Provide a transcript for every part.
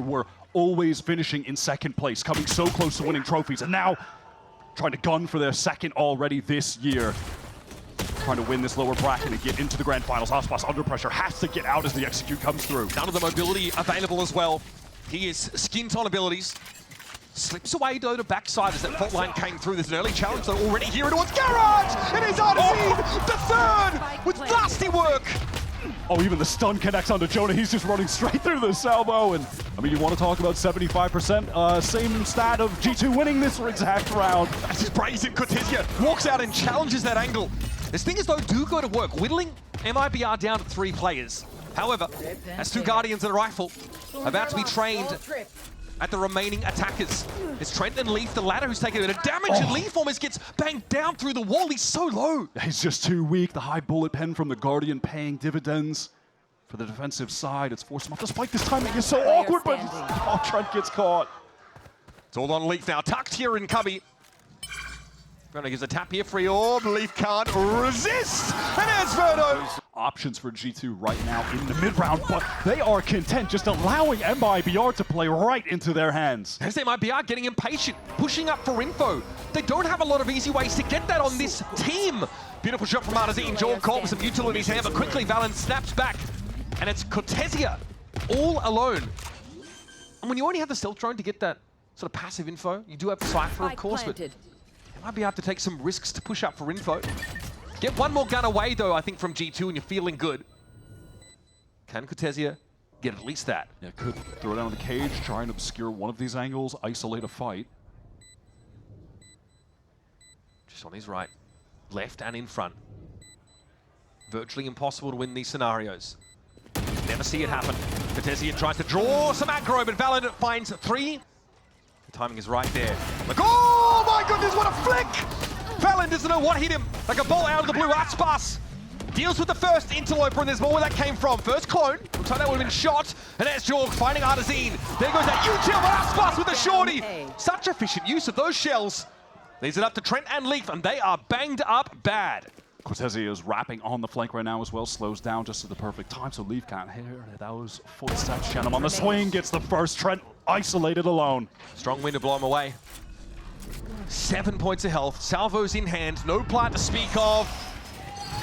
were always finishing in second place, coming so close to winning trophies, and now trying to gun for their second already this year. Trying to win this lower bracket and get into the grand finals. Aspas under pressure, has to get out as the execute comes through. None of the mobility available as well. He is skint on abilities. Slips away though to backside as that fault line came through. There's an early challenge though already here towards Garage! It is Artesine, the third with nasty work! Oh, even the stun connects onto Jonah. He's just running straight through the salvo. And I mean, you want to talk about 75%, same stat of G2 winning this exact round. That's just brazen. Cortesia walks out and challenges that angle. This thing is though do go to work, whittling MIBR down to 3 players. However, as 2 Guardians and a rifle about to be trained at the remaining attackers. It's Trent and Leaf, the latter who's taking a bit of damage, and Leaf almost gets banged down through the wall. He's so low. He's just too weak. The high bullet pen from the Guardian paying dividends for the defensive side. It's forced him off the spike. This timing is so awkward, but oh, Trent gets caught. It's all on Leaf now, tucked here in Cubby. Verno gives a tap here, free orb. Leaf can't resist, and there's Verno. Options for G2 right now in the mid-round, but they are content just allowing MIBR to play right into their hands. As MIBR getting impatient, pushing up for info. They don't have a lot of easy ways to get that on this team. Beautiful shot from Artesine. Jordan caught with some utility in his hand, but quickly Valen snaps back. And it's Cortesia all alone. And when you already have the stealth drone to get that sort of passive info, you do have Cypher, of course, but you might be able to take some risks to push up for info. Get one more gun away, though, I think, from G2, and you're feeling good. Can Cortesia get at least that? Yeah, could throw down the cage, try and obscure one of these angles, isolate a fight. Just on his right, left and in front. Virtually impossible to win these scenarios. Never see it happen. Cortesia tries to draw some aggro, but Valorant finds 3. The timing is right there. Like, oh my goodness, what a flick! Valen doesn't know what hit him. Like a ball out of the blue. Aspas deals with the first interloper, and there's more where that came from. First clone. Looks like that would have been shot. And there's Jorg finding Artesine. There goes that util, but Aspas with the shorty. Such efficient use of those shells. Leaves it up to Trent and Leaf, and they are banged up bad. Cortesia is wrapping on the flank right now as well. Slows down just at the perfect time, so Leaf can't hear those footsteps. Shannon on the swing, gets the first. Trent isolated alone. Strong wind to blow him away. 7 points of health, salvos in hand, no plant to speak of.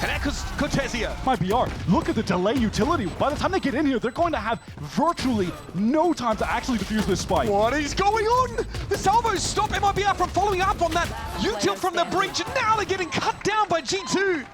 And echoes Cortesia. MIBR, look at the delay utility. By the time they get in here, they're going to have virtually no time to actually defuse this spike. What is going on? The salvos stop MIBR from following up on that util from the breach, and now they're getting cut down by G2.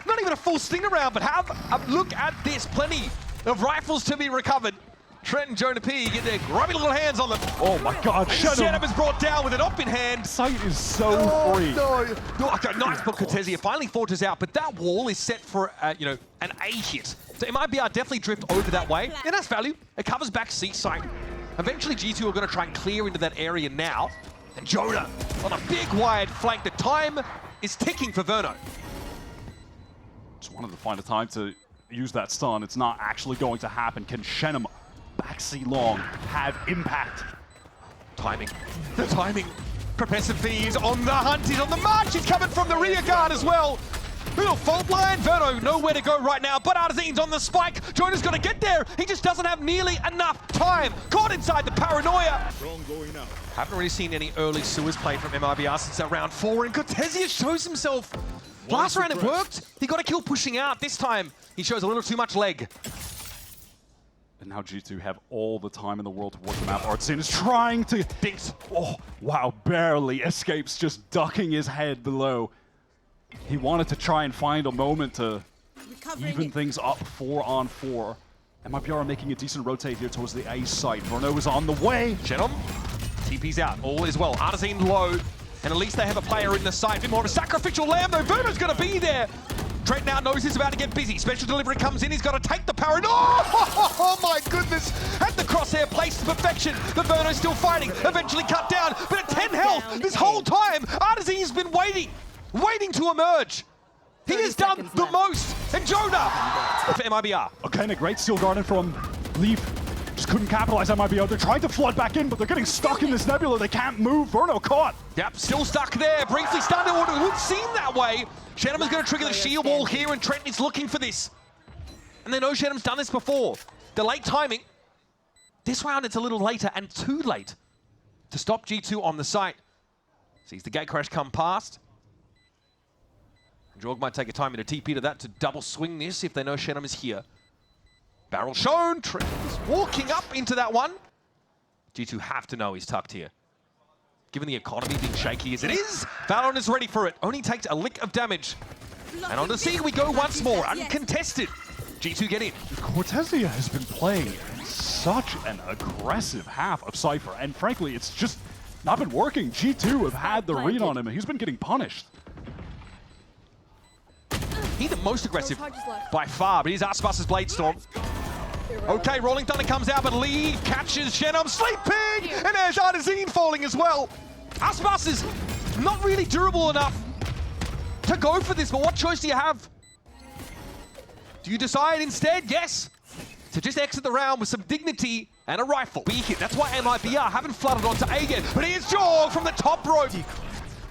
Not even a full sting around, but have a look at this. Plenty of rifles to be recovered. Trent and Jonah P get their grubby little hands on them. Oh my God, Shenham is brought down with an op in hand. Sight is so free. No, okay, nice for Cortesia. Finally forges out, but that wall is set for, you know, an A hit. So MIBR definitely drift over that way, and that's value. It covers back C-site. Eventually G2 are going to try and clear into that area now. And Jonah on a big wide flank. The time is ticking for Verno. Just wanted to find a time to use that stun. It's not actually going to happen. Can Shenham backseat long have impact? Timing. The timing. Professor V's on the hunt. He's on the march. He's coming from the rear guard as well. Little fault line. Verno nowhere to go right now, but Artesine's on the spike. Jonah's got to get there. He just doesn't have nearly enough time. Caught inside the paranoia. Haven't really seen any early sewers play from MIBR since that round 4, and Cortesia shows himself. Last round it worked. He got a kill pushing out. This time he shows a little too much leg. And now G2 have all the time in the world to work the map. Artesine is trying to... Dinks. Oh, wow, barely escapes, just ducking his head below. He wanted to try and find a moment to even things up 4-on-4. MIBR are making a decent rotate here towards the A site. Verno is on the way. Shenham, TP's out, all is well. Artesine low, and at least they have a player in the site. A bit more of a sacrificial lamb, though. Verno's going to be there. Trent now knows he's about to get busy. Special delivery comes in. He's got to take the power. Oh my goodness! Had the crosshair placed to perfection. But Verno's still fighting. Eventually cut down. But at 10 health, this whole time, Artesine's been waiting to emerge. He has done the most. And Jonah for MIBR. Okay, and a great steel garden from Leaf. Just couldn't capitalize on MIBR. They're trying to flood back in, but they're getting stuck in this nebula. They can't move. Verno caught. Yep, still stuck there. Briefly stunned. It would seem that way. Shenham's going to trigger the shield wall here, and Trent is looking for this. And they know Shenham's done this before. The late timing. This round it's a little later and too late to stop G2 on the site. Sees the gate crash come past. Jorg might take a time in a TP to that to double swing this if they know Shenum is here. Barrel shown, Trent is walking up into that one. G2 have to know he's tucked here. Given the economy being shaky as it is, Valorant is ready for it. Only takes a lick of damage. And on the scene we go once more, uncontested. G2 get in. Cortesia has been playing such an aggressive half of Cypher, and frankly, it's just not been working. G2 have had the read on him, and he's been getting punished. He's the most aggressive by far, but he's Aspas' Blade Storm. Okay, Rolling Thunder comes out, but Lee catches Shenum sleeping, and there's Artazine falling as well. Aspas is not really durable enough to go for this, but what choice do you have? Do you decide instead, yes, to just exit the round with some dignity and a rifle? That's why MIBR haven't flooded onto A yet, but here's Jorg from the top rope.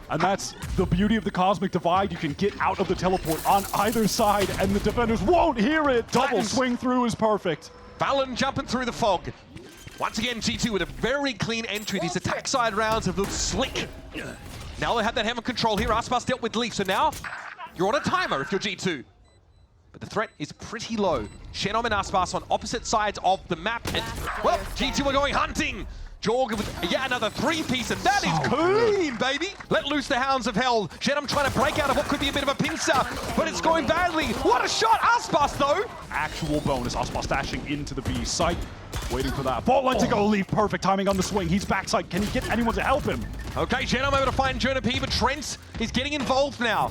And that's the beauty of the Cosmic Divide. You can get out of the teleport on either side, and the defenders won't hear it. Double swing through is perfect. Valen jumping through the fog. Once again, G2 with a very clean entry. These attack side rounds have looked slick. Now they have that hammer control here. Aspas dealt with Leaf, so now you're on a timer if you're G2. But the threat is pretty low. Shenum and Aspas on opposite sides of the map. And, well, G2 are going hunting. Jorg with yet another three-piece, and that is clean, baby! Let loose the hounds of hell. Shenum trying to break out of what could be a bit of a pincer, but it's going badly. What a shot! Aspas, though! Actual bonus. Aspas dashing into the B site, waiting for that. Vault line to go, Leaf. Perfect timing on the swing. He's backside. Can he get anyone to help him? Okay, Shenum able to find Jonah P, but Trent is getting involved now.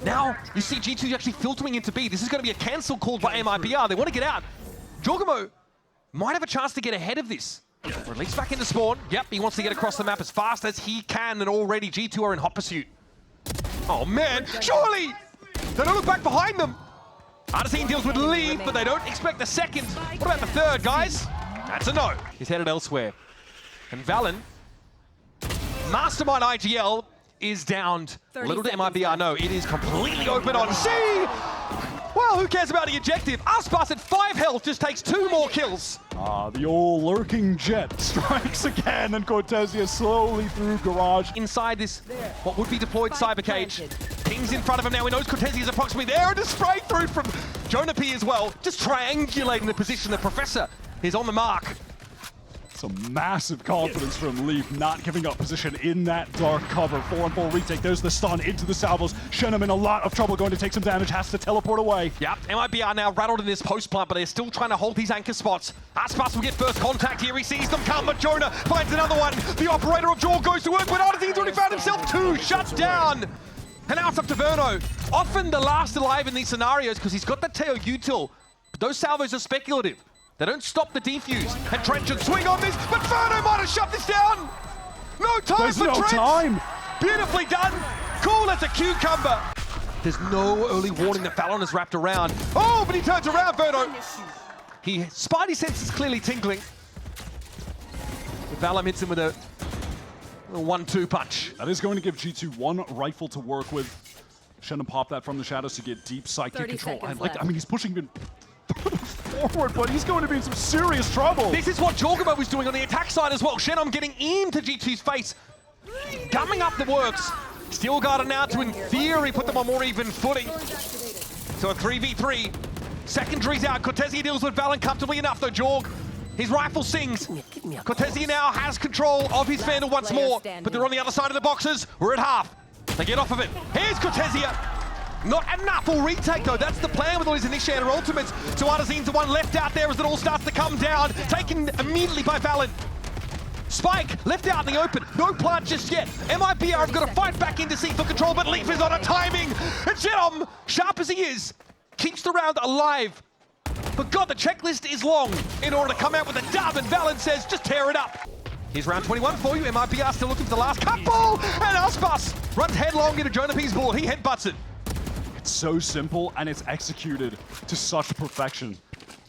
Now, you see G2 actually filtering into B. This is going to be a cancel called by MIBR. They want to get out. Jorgamo might have a chance to get ahead of this. Or at least back into spawn. Yep, he wants to get across the map as fast as he can, and already G2 are in hot pursuit. Oh man, surely! They don't look back behind them! Artazine deals with Lee, but they don't expect the second. What about the third, guys? That's a no. He's headed elsewhere. And Valen, Mastermind IGL, is downed. Little to MIBR, no, it is completely open on C! Well, who cares about the objective? Aspas at 5 health just takes 2 more kills. The old lurking jet strikes again, and Cortesia slowly through garage. Inside this, what would be deployed cyber cage. Ping's in front of him now. He knows Cortesia is approximately there, and a spray through from Jonah P as well. Just triangulating the position. The Professor is on the mark. Some massive confidence from Leaf, not giving up position in that dark cover. 4-on-4 retake. There's the stun into the salvos. Shenum in a lot of trouble, going to take some damage, has to teleport away. Yep, MIBR now rattled in this post plant, but they're still trying to hold these anchor spots. Aspas will get first contact here. He sees them come, but Jonah finds another one. The operator of Jorg goes to work, but Artazine's already found himself 2 shut down. And now it's up to Verno. Often the last alive in these scenarios because he's got the Teo util, but those salvos are speculative. They don't stop the defuse. And Trent should swing on this, but Verno might have shut this down. No time There's for no Trent. time. Beautifully done. Cool as a cucumber. There's no early warning that Valorant is wrapped around. Oh, but he turns around, Verno. Spidey sense is clearly tingling. But Valorant hits him with a 1-2 punch. That is going to give G2 one rifle to work with. Shenum pop that from the shadows to get deep psychic control. I mean, he's pushing him forward, but he's going to be in some serious trouble. This is what Jorgamo was doing on the attack side as well. Shenum getting into G2's face, gumming up the works. Steel Guard now to, in theory, put them on more even footing. So a 3v3. Secondary's out. Cortesia deals with Valen comfortably enough, though. Jorg, his rifle sings. Cortesia now has control of his Vandal once more, but they're on the other side of the boxes. We're at half. They get off of it. Here's Cortesia. Not enough for retake, though. That's the plan with all his initiator ultimates. So Artazine's the one left out there as it all starts to come down. Taken immediately by Valen. Spike left out in the open. No plant just yet. MIBR have got to fight back into C for control, but Leaf is on a timing. And Shenum, sharp as he is, keeps the round alive. But God, the checklist is long in order to come out with a dub, and Valen says, just tear it up. Here's round 21 for you. MIBR still looking for the last couple. And Aspas runs headlong into Jonah P's ball. He headbutts it. It's so simple, and it's executed to such perfection.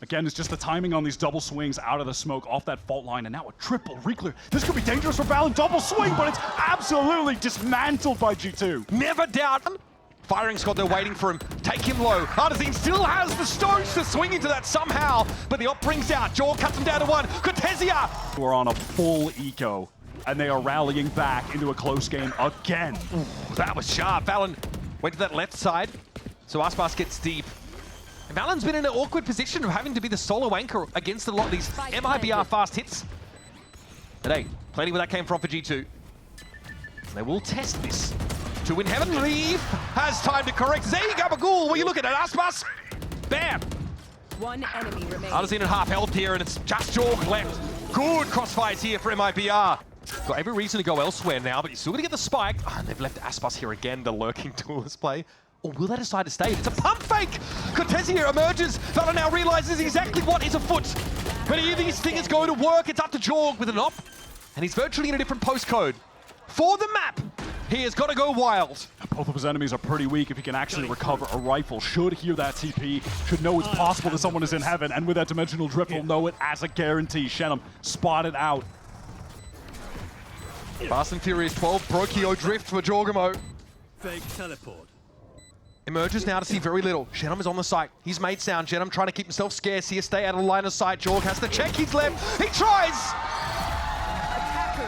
Again, it's just the timing on these double swings out of the smoke off that fault line, and now a triple reclear. This could be dangerous for Valen. Double swing, but it's absolutely dismantled by G2. Never doubt Firing squad, they're waiting for him. Take him low. Artazine still has the stones to swing into that somehow, but the op brings out. Jaw cuts him down to one. Cortesia! We're on a full eco, and they are rallying back into a close game again. Ooh, that was sharp. Valen went to that left side, so Aspas gets deep. And Valen's been in an awkward position of having to be the solo anchor against a lot of these MIBR fast hits. But hey, plenty where that came from for G2. They will test this. To win heaven, Leaf has time to correct. Zay Gabagool, what are you looking at? Aspas? Bam! One enemy remaining. Artazine at half health here, and it's just Jorg left. Good crossfires here for MIBR. Got every reason to go elsewhere now, but you're still going to get the spike. Oh, and they've left Aspas here again, the lurking duelist play. Or will they decide to stay? It's a pump fake! Cortesia emerges. Valen now realizes exactly what is afoot. But either these things go to work, it's up to Jorg with an op. And he's virtually in a different postcode. For the map, he has got to go wild. Both of his enemies are pretty weak. If he can actually recover a rifle, should hear that TP, should know it's possible that someone is in heaven, and with that dimensional drift, will know it as a guarantee. Shenum spotted out. Fast and Furious 12, Brokio drift for Jorgamo. Fake teleport. Emerges now to see very little. Shenum is on the site. He's made sound. Shenum trying to keep himself scarce here, stay out of line of sight. Jorg has to check his left. He tries!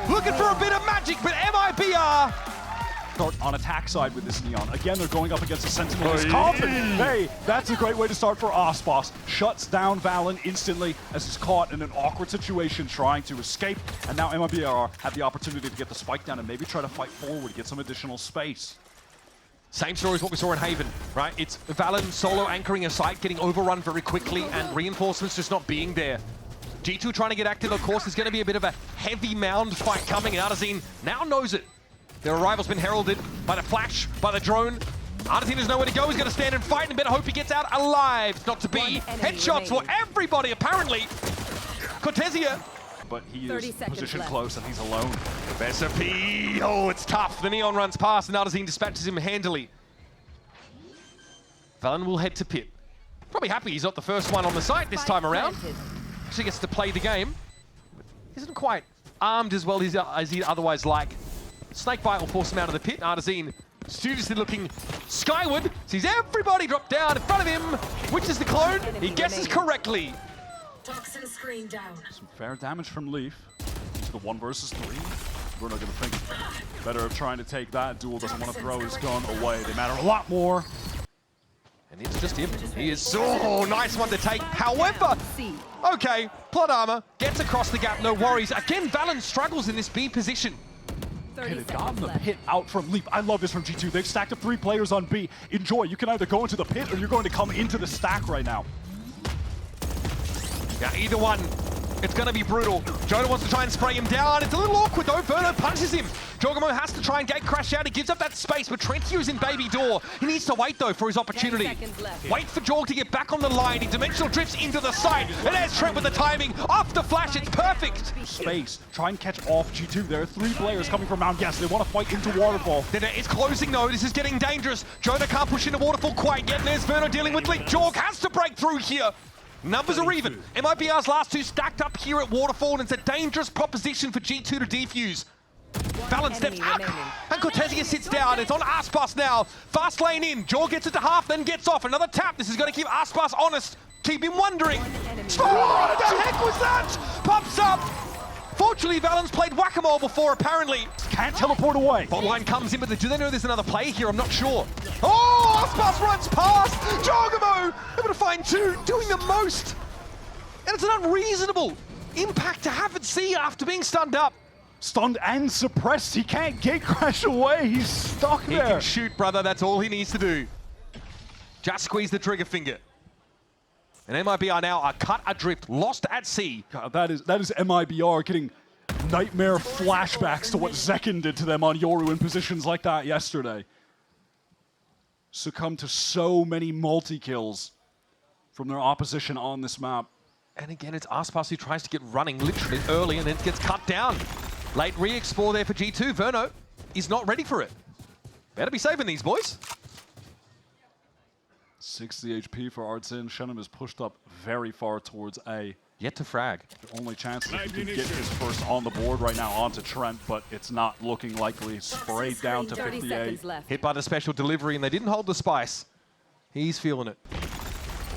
Looking for a bit of magic, but MIBR Start on attack side with this Neon. Again, they're going up against a Sentinel. Hey, that's a great way to start for Aspas. Shuts down Valen instantly as he's caught in an awkward situation trying to escape. And now MIBR have the opportunity to get the spike down and maybe try to fight forward, get some additional space. Same story as what we saw in Haven, right? It's Valen solo anchoring a site, getting overrun very quickly, and reinforcements just not being there. G2 trying to get active, of course. There's going to be a bit of a heavy mound fight coming, and Artazine now knows it. Their arrival's been heralded by the flash, by the drone. Artazine has nowhere to go. He's going to stand and fight, and better hope he gets out alive. It's not to be. Headshots for everybody, apparently. Cortesia. But he is positioned close, and he's alone. Professor P. Oh, it's tough. The Neon runs past, and Artazine dispatches him handily. Valen will head to pit. Probably happy he's not the first one on the site this time around. Actually gets to play the game. Isn't quite armed as well as he'd otherwise like. Snakebite will force him out of the pit. Artazine studiously looking skyward. Sees everybody drop down in front of him. Which is the clone? He guesses correctly. Toxin screen down. Some fair damage from Leaf. To the 1 versus 3. We're not going to think better of trying to take that. Duel doesn't want to throw his gun away. They matter a lot more. And it's just him. He is so nice one to take. However, okay, plot armor, gets across the gap, no worries. Again, Valen struggles in this B position. Okay, they've gotten the pit out from Leaf. I love this from G2. They've stacked up 3 players on B. Enjoy. You can either go into the pit or you're going to come into the stack right now. Yeah, either one. It's going to be brutal. Jonah wants to try and spray him down. It's a little awkward though. Verno punches him. Jorgamo has to try and gate crash out. He gives up that space, but Trentio's in baby door. He needs to wait though for his opportunity. Wait for Jorg to get back on the line. He dimensional drifts into the site. And there's Trent with the timing. Off the flash, it's perfect. Space. Try and catch off G2. There are 3 players coming from Mount Yes. They want to fight into Waterfall. It's closing though. This is getting dangerous. Jonah can't push into Waterfall quite yet. And there's Verno dealing with Leak. Jorg has to break through here. Numbers are even. MIBR's last 2 stacked up here at Waterfall, and it's a dangerous proposition for G2 to defuse. Valen steps up, and Cortesia sits down. It's on Aspas now. Fast lane in. Jorg gets it to half, then gets off. Another tap. This is going to keep Aspas honest. Keep him wondering. Oh, what the heck was that? Pops up. Fortunately, Valen's played whack-a-mole before, apparently. Can't teleport away. Bot line comes in, but do they know there's another play here? I'm not sure. Oh, Aspas runs past. Jorgamo able to find 2, doing the most. And it's an unreasonable impact to have at C after being stunned up. Stunned and suppressed. He can't gate crash away. He's stuck there. He can shoot, brother. That's all he needs to do. Just squeeze the trigger finger. And MIBR now are cut adrift, lost at sea. God, that is MIBR getting nightmare flashbacks to what Zekin did to them on Yoru in positions like that yesterday. Succumbed to so many multi-kills from their opposition on this map. And again, it's Aspas who tries to get running literally early and then gets cut down. Late re-explore there for G2. Verno is not ready for it. Better be saving these boys. 60 HP for Artsin. Shenum is pushed up very far towards A. Yet to frag. The only chance is he can get his first on the board right now onto Trent, but it's not looking likely. Sprayed down to 30 58. seconds left. Hit by the special delivery, and they didn't hold the spice. He's feeling it.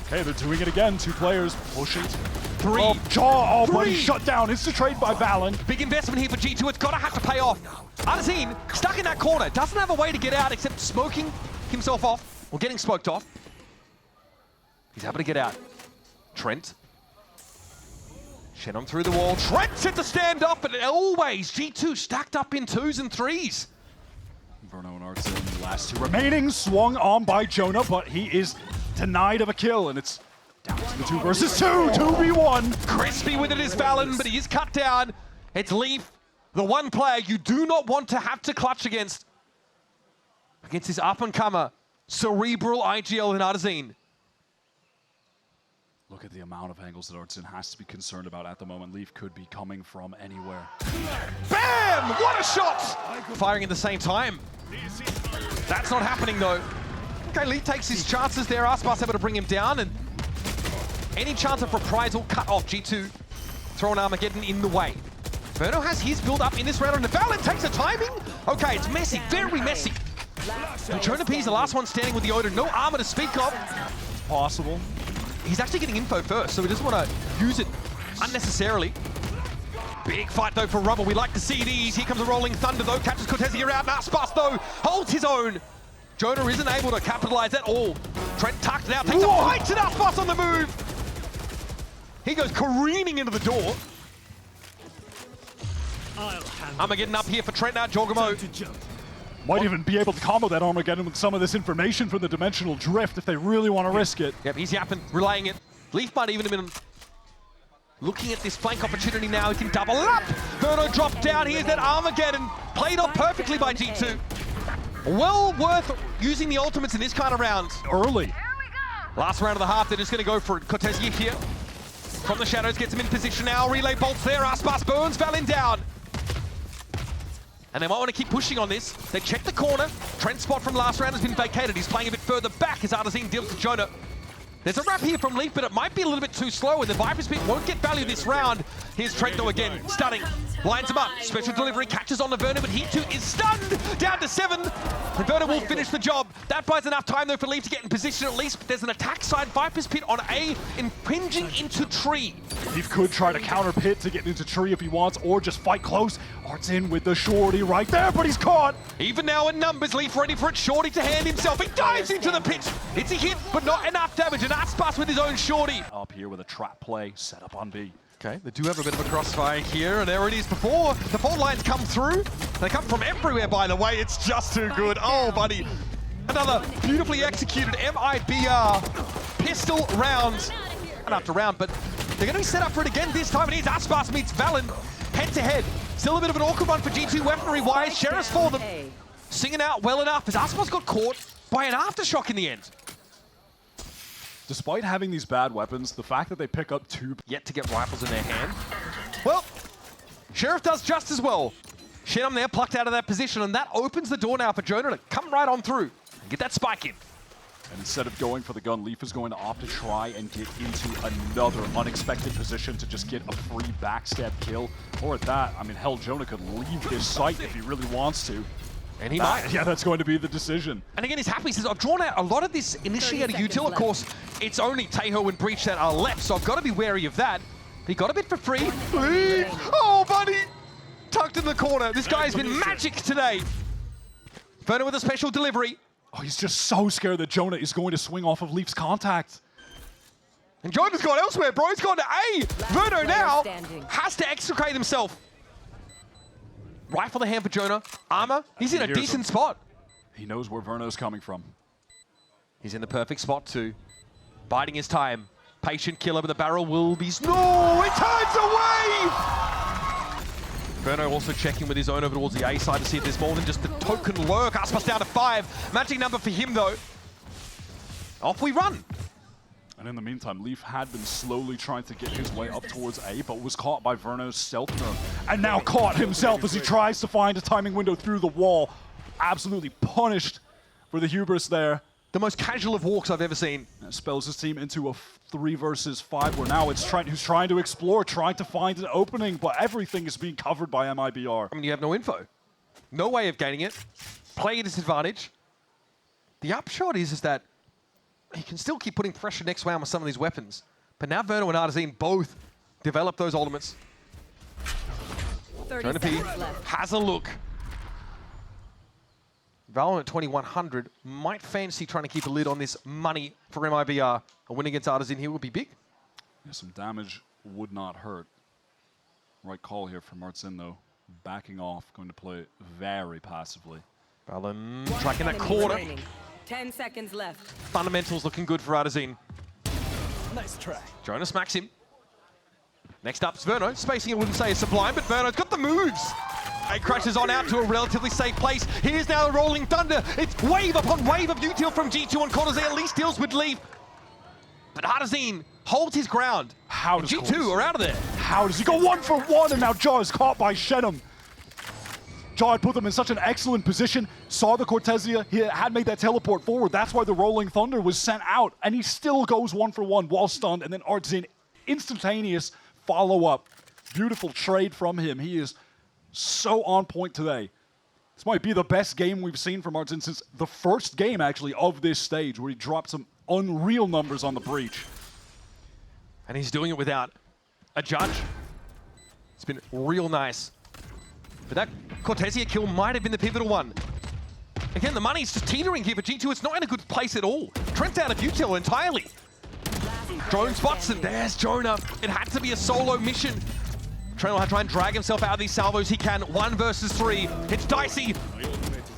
Okay, they're doing it again. Two players pushing. Three. Oh, Jaw, Three. but he's shut down. It's the trade by Valorant. Big investment here for G2. It's got to have to pay off. Arzine, stuck in that corner, doesn't have a way to get out except smoking himself off, or getting smoked off. He's able to get out. Trent. Shannon through the wall. Trent set to stand up, but always G2 stacked up in 2s and 3s. Verno and Arts in the last two remaining. Swung on by Jonah, but he is denied of a kill, and it's down to the 2 versus 2. 2v1. Crispy with it is Valen, but he is cut down. It's Leaf, the one player you do not want to have to clutch against his up-and-comer, cerebral IGL in Arzine. Look at the amount of angles that Artsin has to be concerned about at the moment. Leaf could be coming from anywhere. Bam! What a shot! Firing at the same time. That's not happening though. Okay, Leaf takes his chances there. Aspas able to bring him down, and any chance of reprisal cut off. G2 throwing Armageddon in the way. Verno has his build up in this round, and Valorant takes the timing. Okay, it's messy, very messy. Jonah P is the last one standing with the Odin. No armor to speak of. It's possible. He's actually getting info first, so he doesn't want to use it unnecessarily. Big fight, though, for Rubble. We like to see these. Here comes a Rolling Thunder, though. Catches Cortezia out. Aspas, though, holds his own. Jonah isn't able to capitalize at all. Trent tucked it out, takes a fight to Aspas on the move. He goes careening into the door. Armageddon up here for Trent now. Jorgamo. Might even be able to combo that Armageddon with some of this information from the dimensional drift if they really want to risk it. Yep, he's yapping, relaying it. Leaf might even have been looking at this flank opportunity now. He can double up. Verno dropped down. Here's that Armageddon. Played off perfectly by G2. Well worth using the ultimates in this kind of round. Early. Last round of the half, they're just going to go for it. Cortezia here. From the shadows, gets him in position now. Relay bolts there. Aspas burns Valin down. And they might want to keep pushing on this. They check the corner. Trent's spot from last round has been vacated. He's playing a bit further back as Arzine deals to Jonah. There's a wrap here from Leaf, but it might be a little bit too slow, and the Viper's Pit won't get value this round. Here's Trent, though, again, stunning. Lines him up. Special delivery catches on to Verno, but he too is stunned. Down to 7. And Verno will finish the job. That buys enough time, though, for Leaf to get in position at least. But there's an attack side. Viper's Pit on A, impinging into tree. Leaf could try to counter Pit to get into tree if he wants, or just fight close. Art's in with the shorty right there, but he's caught. Even now in numbers, Leaf ready for it. Shorty to hand himself. He dives into the pit. It's a hit, but not enough damage. And Aspas with his own shorty. Up here with a trap play set up on B. Okay, they do have a bit of a crossfire here, and there it is before the fault lines come through. They come from everywhere, by the way. It's just too good. Oh, buddy. Another beautifully executed MIBR pistol round. Not after round, but they're going to be set up for it again this time. And here's Aspas meets Valin head-to-head. Still a bit of an awkward one for G2 weaponry-wise. Sheriff's for them. Singing out well enough as Aspas got caught by an aftershock in the end. Despite having these bad weapons, the fact that they pick up 2... Yet to get rifles in their hand. Well, Sheriff does just as well. Shenum there plucked out of that position, and that opens the door now for Jonah to come right on through and get that spike in. And instead of going for the gun, Leaf is going to opt to try and get into another unexpected position to just get a free backstab kill. Or at that, I mean, hell, Jonah could leave his site if he really wants to. And he might. Yeah, that's going to be the decision. And again, he's happy. He says, I've drawn out a lot of this initiator util. Of course, it's only Taeho and Breach that are left, so I've got to be wary of that. He got a bit for free. Oh, buddy! Tucked in the corner. This guy's been magic today. Verno with a special delivery. Oh, he's just so scared that Jonah is going to swing off of Leaf's contact. And Jonah's gone elsewhere, bro. He's gone to A. Verno now has to extricate himself. Rifle the hand for Jonah. Armor. He's in a decent spot. He knows where Verno's coming from. He's in the perfect spot too. Biding his time. Patient killer, but the barrel will be... No! It turns away! Verno also checking with his own over towards the A side to see if there's more than just the token lurk. Aspas down to 5. Magic number for him though. Off we run. And in the meantime, Leaf had been slowly trying to get his way up towards A, but was caught by Verno's stealth nerve. And now caught himself as he tries to find a timing window through the wall. Absolutely punished for the hubris there. The most casual of walks I've ever seen. That spells his team into a 3 versus 5, where now it's Trent who's trying to explore, trying to find an opening, but everything is being covered by MIBR. I mean, you have no info. No way of gaining it. Play at disadvantage. The upshot is that he can still keep putting pressure next round with some of these weapons. But now Verno and Artazine both develop those ultimates. 30 Jonah P seconds left. has a look. Valorant at 2100 might fancy trying to keep a lid on this money for MIBR. A win against Artazine here would be big. Yeah, some damage would not hurt. Right call here from Martzin, though. Backing off, going to play very passively. Valen One tracking that enemy corner. remaining. 10 seconds left. Fundamentals looking good for Artazine. Nice try. Jonah smacks him. Next up's Verno. Spacing I wouldn't say is sublime, but Verno's got the moves. He crashes on out to a relatively safe place. Here's now the Rolling Thunder. It's wave upon wave of util from G2 on corners. At least deals with leave. But Artazine holds his ground. How does G2 are out of there. How does he go 1 for 1, and now Jaw is caught by Shenum. Jaw had put them in such an excellent position, saw the Cortesia, he had made that teleport forward. That's why the Rolling Thunder was sent out, and he still goes 1 for 1 while stunned, and then Artazine, instantaneous follow-up. Beautiful trade from him. He is so on point today. This might be the best game we've seen from Artazine since the first game, actually, of this stage, where he dropped some unreal numbers on the breach. And he's doing it without a judge. It's been real nice. But that Cortesia kill might have been the pivotal one. Again, the money's just teetering here for G2. It's not in a good place at all. Trent's out of util entirely. Drone spots and there's Jonah. It had to be a solo mission. Trent will try and drag himself out of these salvos. He can. 1 versus 3. It's dicey.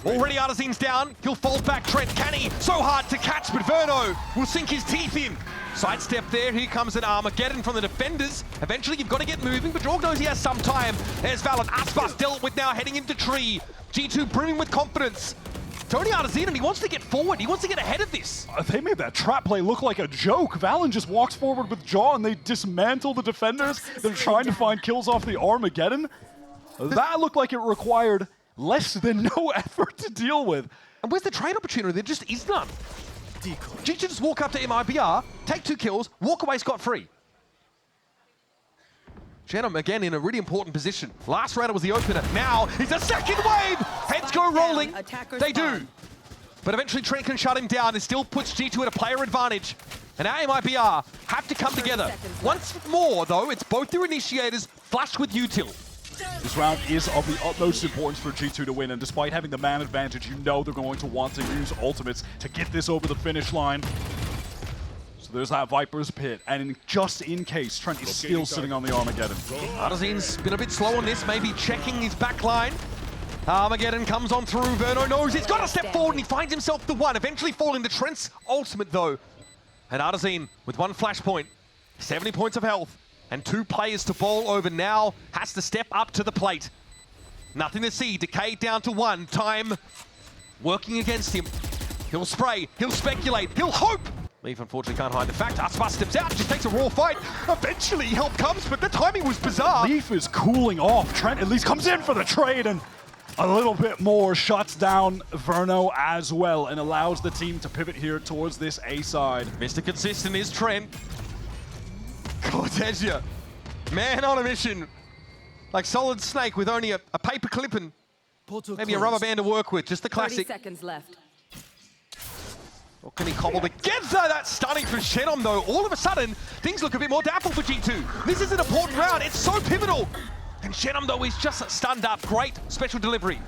Already Artazine's down. He'll fold back. Trent, can he? So hard to catch, but Verno will sink his teeth in. Sidestep there. Here comes an Armageddon from the defenders. Eventually, you've got to get moving, but Jorg knows he has some time. There's Valorant. Aspas dealt with now, heading into tree. G2 brimming with confidence. Tony Artazine, and he wants to get forward. He wants to get ahead of this. They made that trap play look like a joke. Valen just walks forward with Jaw, and they dismantle the defenders. They're trying to find kills off the Armageddon. That looked like it required less than no effort to deal with. And where's the trade opportunity? There just is none. Decoy. G2 just walk up to MIBR, take 2 kills, walk away scot-free. Shenum again in a really important position. Last round it was the opener. Now it's a second wave! Heads go rolling. They do. But eventually Trent can shut him down. It still puts G2 at a player advantage. And now MIBR have to come together. Once more, though, it's both their initiators flushed with util. This round is of the utmost importance for G2 to win, and despite having the man advantage, you know they're going to want to use ultimates to get this over the finish line. So there's that Viper's Pit, and just in case, Trent is still sitting on the Armageddon. Artazine's been a bit slow on this, maybe checking his back line. Armageddon comes on through. Verno knows he's got to step forward, and he finds himself the one, eventually falling to Trent's ultimate, though. And Artazine, with 1 flashpoint, 70 points of health, and 2 players to bowl over now, has to step up to the plate. Nothing to see. Decay down to 1. Time working against him. He'll spray. He'll speculate. He'll hope. Leaf unfortunately can't hide the fact. Aspas steps out. Just takes a raw fight. Eventually help comes, but the timing was bizarre. Leaf is cooling off. Trent at least comes in for the trade, and a little bit more shuts down Verno as well, and allows the team to pivot here towards this A side. Mr. Consistent is Trent. Cortesia, man on a mission. Like Solid Snake with only a paper clip and Portal maybe a closed. rubber band to work with. Just the 30 classic. seconds left. What can he cobble together? That's stunning for Shenum, though. All of a sudden, things look a bit more doubtful for G2. This is an important round. It's so pivotal. And Shenum, though, is just stunned up. Great special delivery.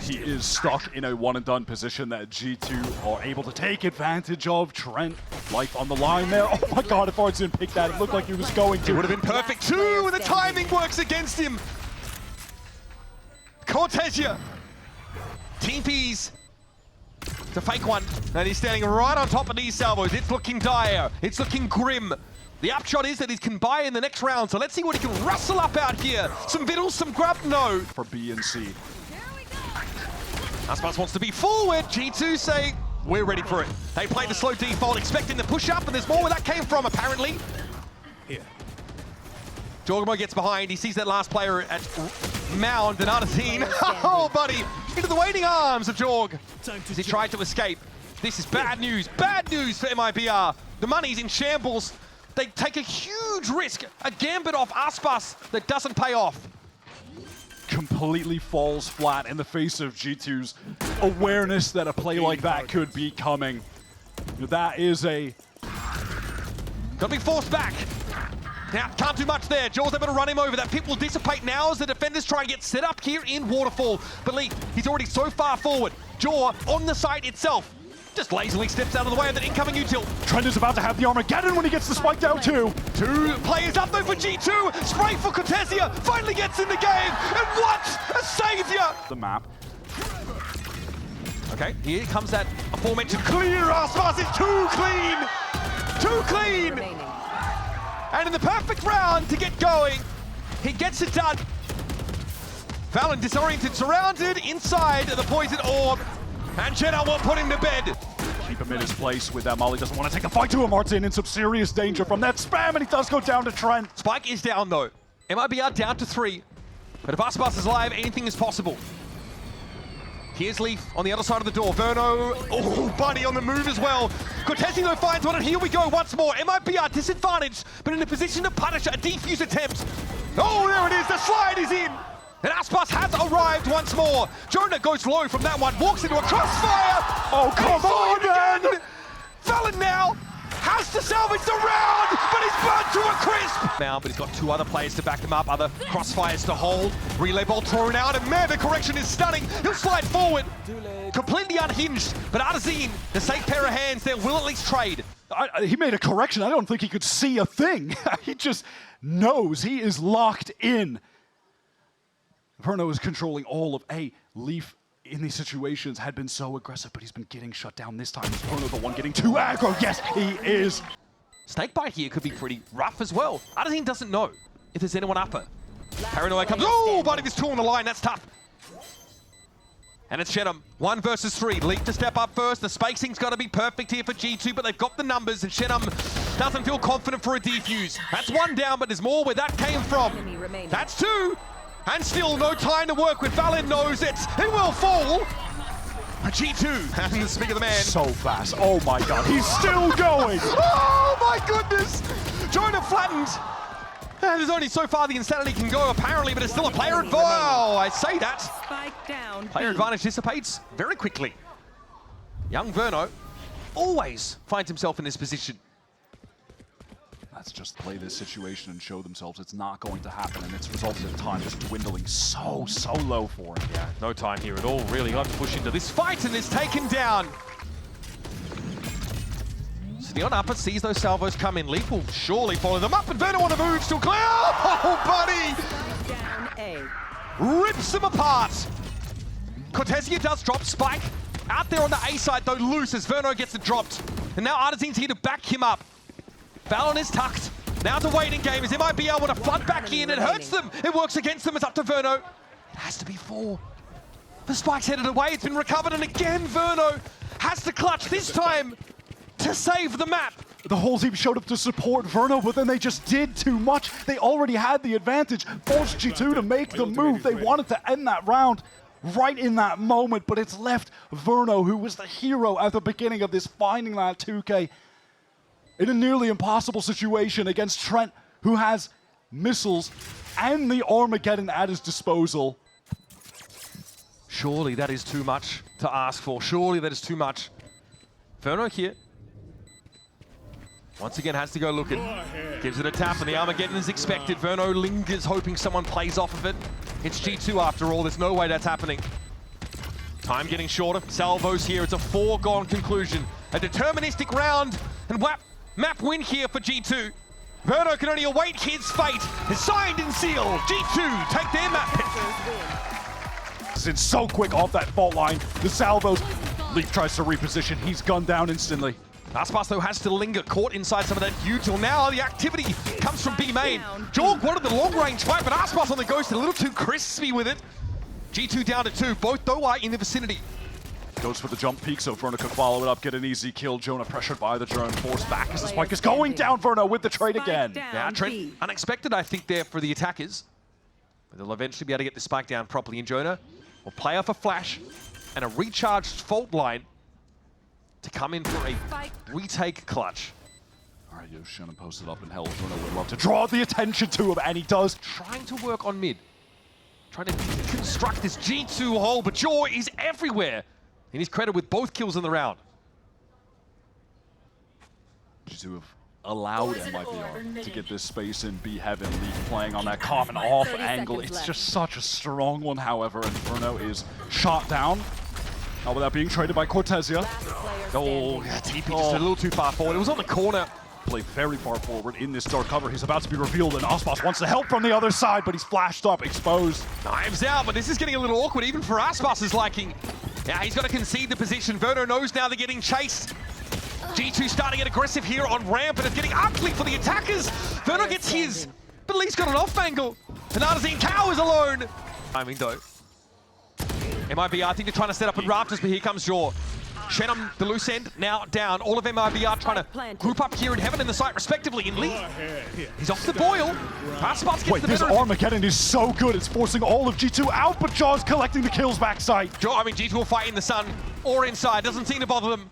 He is stuck in a one-and-done position that G2 are able to take advantage of. Trent, life on the line there. Oh my god, if Arts didn't pick that, it looked like he was going to. It would have been perfect too, and the timing works against him. Cortesia. TP's to fake one, and he's standing right on top of these salvos. It's looking dire. It's looking grim. The upshot is that he can buy in the next round, so let's see what he can rustle up out here. Some vittles, some grub, no. For B and C. Aspas wants to be forward. G2 say, we're ready for it. They played the slow default, expecting the push up, and there's more where that came from, apparently. Here. Jorgmo gets behind. He sees that last player at Mound and Artazine. Oh, buddy, into the waiting arms of Jorg. Time to As he tried to escape. This is bad news for MIBR. The money's in shambles. They take a huge risk, a gambit off Aspas that doesn't pay off. Completely falls flat in the face of G2's awareness that a play like that could be coming. That is a... Gotta be forced back. Now, can't do much there. Jaw's able to run him over. That pit will dissipate now as the defenders try and get set up here in Waterfall. But Lee, he's already so far forward. Jaw on the site itself. Just lazily steps out of the way of that incoming util. Trent is about to have the Armageddon when he gets the spike down too. Two players up though for G2. Spray for Cortesia. Finally gets in the game. And what a savior! The map. Okay, here comes that aforementioned clear. Aspas is too clean. Too clean. Remaining. And in the perfect round to get going, he gets it done. Valen disoriented, surrounded inside the poison orb. And Jenna will put him to bed. Keep him in his place with that. Molly doesn't want to take a fight to him. Martin in some serious danger from that spam, and he does go down to Trent. Spike is down though. MIBR down to 3. But if Aspas is alive, anything is possible. Here's Leaf on the other side of the door. Verno, oh, Buddy on the move as well. Cortesi though finds one, and here we go once more. MIBR disadvantaged, but in a position to punish a defuse attempt. Oh, there it is, the slide is in. And Aspas has arrived once more. Jonah goes low from that one, walks into a crossfire. Oh, come on, man! Valen now has to salvage the round, but he's burnt to a crisp. Now, but he's got two other players to back him up, other crossfires to hold. Relay ball thrown out, and man, the correction is stunning. He'll slide forward. Completely unhinged, but Artazine, the safe pair of hands there, will at least trade. He made a correction. I don't think he could see a thing. He just knows he is locked in. Verno is controlling all of A. Leaf in these situations had been so aggressive, but he's been getting shut down this time. Is Verno the one getting too aggro? Yes, he is. Snakebite here could be pretty rough as well. Artazine doesn't know if there's anyone upper. Paranoia comes, oh, but if it's two on the line, that's tough. And it's Shenham, 1 versus 3. Leaf to step up first. The spacing's got to be perfect here for G2, but they've got the numbers, and Shenham doesn't feel confident for a defuse. That's one down, but there's more where that came from. That's 2. And still no time to work with. Valen knows it. It will fall. G2 and the speak of the man. So fast. Oh my god. He's still going. Oh my goodness. Jonah flattened. And there's only so far the insanity can go apparently, but it's still a player advantage. Wow, I say that. Spike down. Player advantage dissipates very quickly. Young Verno always finds himself in this position. Let's just play this situation and show themselves it's not going to happen, and it's resulted in time just dwindling so low for him. Yeah, no time here at all, really. Got to push into this fight, and it's taken down. Neon upper sees those salvos come in. Leaf will surely follow them up, and Verno on the move, still clear. Oh, buddy! Down A. Rips them apart. Cortesia does drop Spike. Out there on the A side, though, loose as Verno gets it dropped. And now Artazine's here to back him up. Valon is tucked. Now it's a waiting game. Is MIBR able to flood back in? It hurts them. It works against them. It's up to Verno. It has to be 4. The Spike's headed away. It's been recovered, and again, Verno has to clutch this time to save the map. The whole team showed up to support Verno, but then they just did too much. They already had the advantage. Forced G2 to make the move. They wanted to end that round right in that moment, but it's left Verno, who was the hero at the beginning of this, finding that 2K in a nearly impossible situation against Trent, who has missiles and the Armageddon at his disposal. Surely that is too much to ask for. Surely that is too much. Verno here. Once again has to go looking. Gives it a tap, and the Armageddon is expected. Verno lingers, hoping someone plays off of it. It's G2 after all. There's no way that's happening. Time getting shorter. Salvos here. It's a foregone conclusion. A deterministic round, and map win here for G2. Verno can only await his fate. It's signed and sealed. G2 take their map pick. It's so quick off that fault line. The salvos. Leaf tries to reposition. He's gunned down instantly. Aspas, though, has to linger, caught inside some of that util. Now the activity comes from B main. Jorg wanted the long-range fight, but Aspas on the ghost, a little too crispy with it. G2 down to 2. Both, though, are in the vicinity. Goes for the jump peak, so Verno can follow it up, get an easy kill. Jonah pressured by the drone, forced back as the spike is going down. Verno with the trade again. Yeah, Trent, unexpected, I think, there for the attackers. But they'll eventually be able to get the spike down properly. And Jonah will play off a flash and a recharged fault line. to come in for a retake clutch. All right, Shannon posted up in hell. Bruno would love to draw the attention to him, and he does. Trying to work on mid. Trying to construct this G2 hole, but Jaw is everywhere. And he's credited with both kills in the round. G2 have allowed MIBR to get this space in B Heaven. Leaf playing on that common off angle. It's just such a strong one, however, and Bruno is shot down. Not without being traded by Cortesia. Oh, yeah, TP just a little too far forward. It was on the corner. Play very far forward in this dark cover. He's about to be revealed, and Aspas wants to help from the other side, but he's flashed up, exposed. Knives out, but this is getting a little awkward, even for Aspas' liking. Yeah, he's got to concede the position. Verno knows now they're getting chased. G2 starting to get aggressive here on ramp, and it's getting ugly for the attackers. Verno gets his, but Lee's got an off angle. And Artazine Cow is alone. Timing though. MIBR, I think they're trying to set up in rafters, but here comes Jaw. Shen on the loose end, now down. All of MIBR trying to group up here in Heaven and the site respectively. And Lee, he's off the boil. Aspas gets Wait, the this better. Armageddon is so good. It's forcing all of G2 out, but Jaw's collecting the kills backside. G2 will fight in the sun or inside. Doesn't seem to bother them.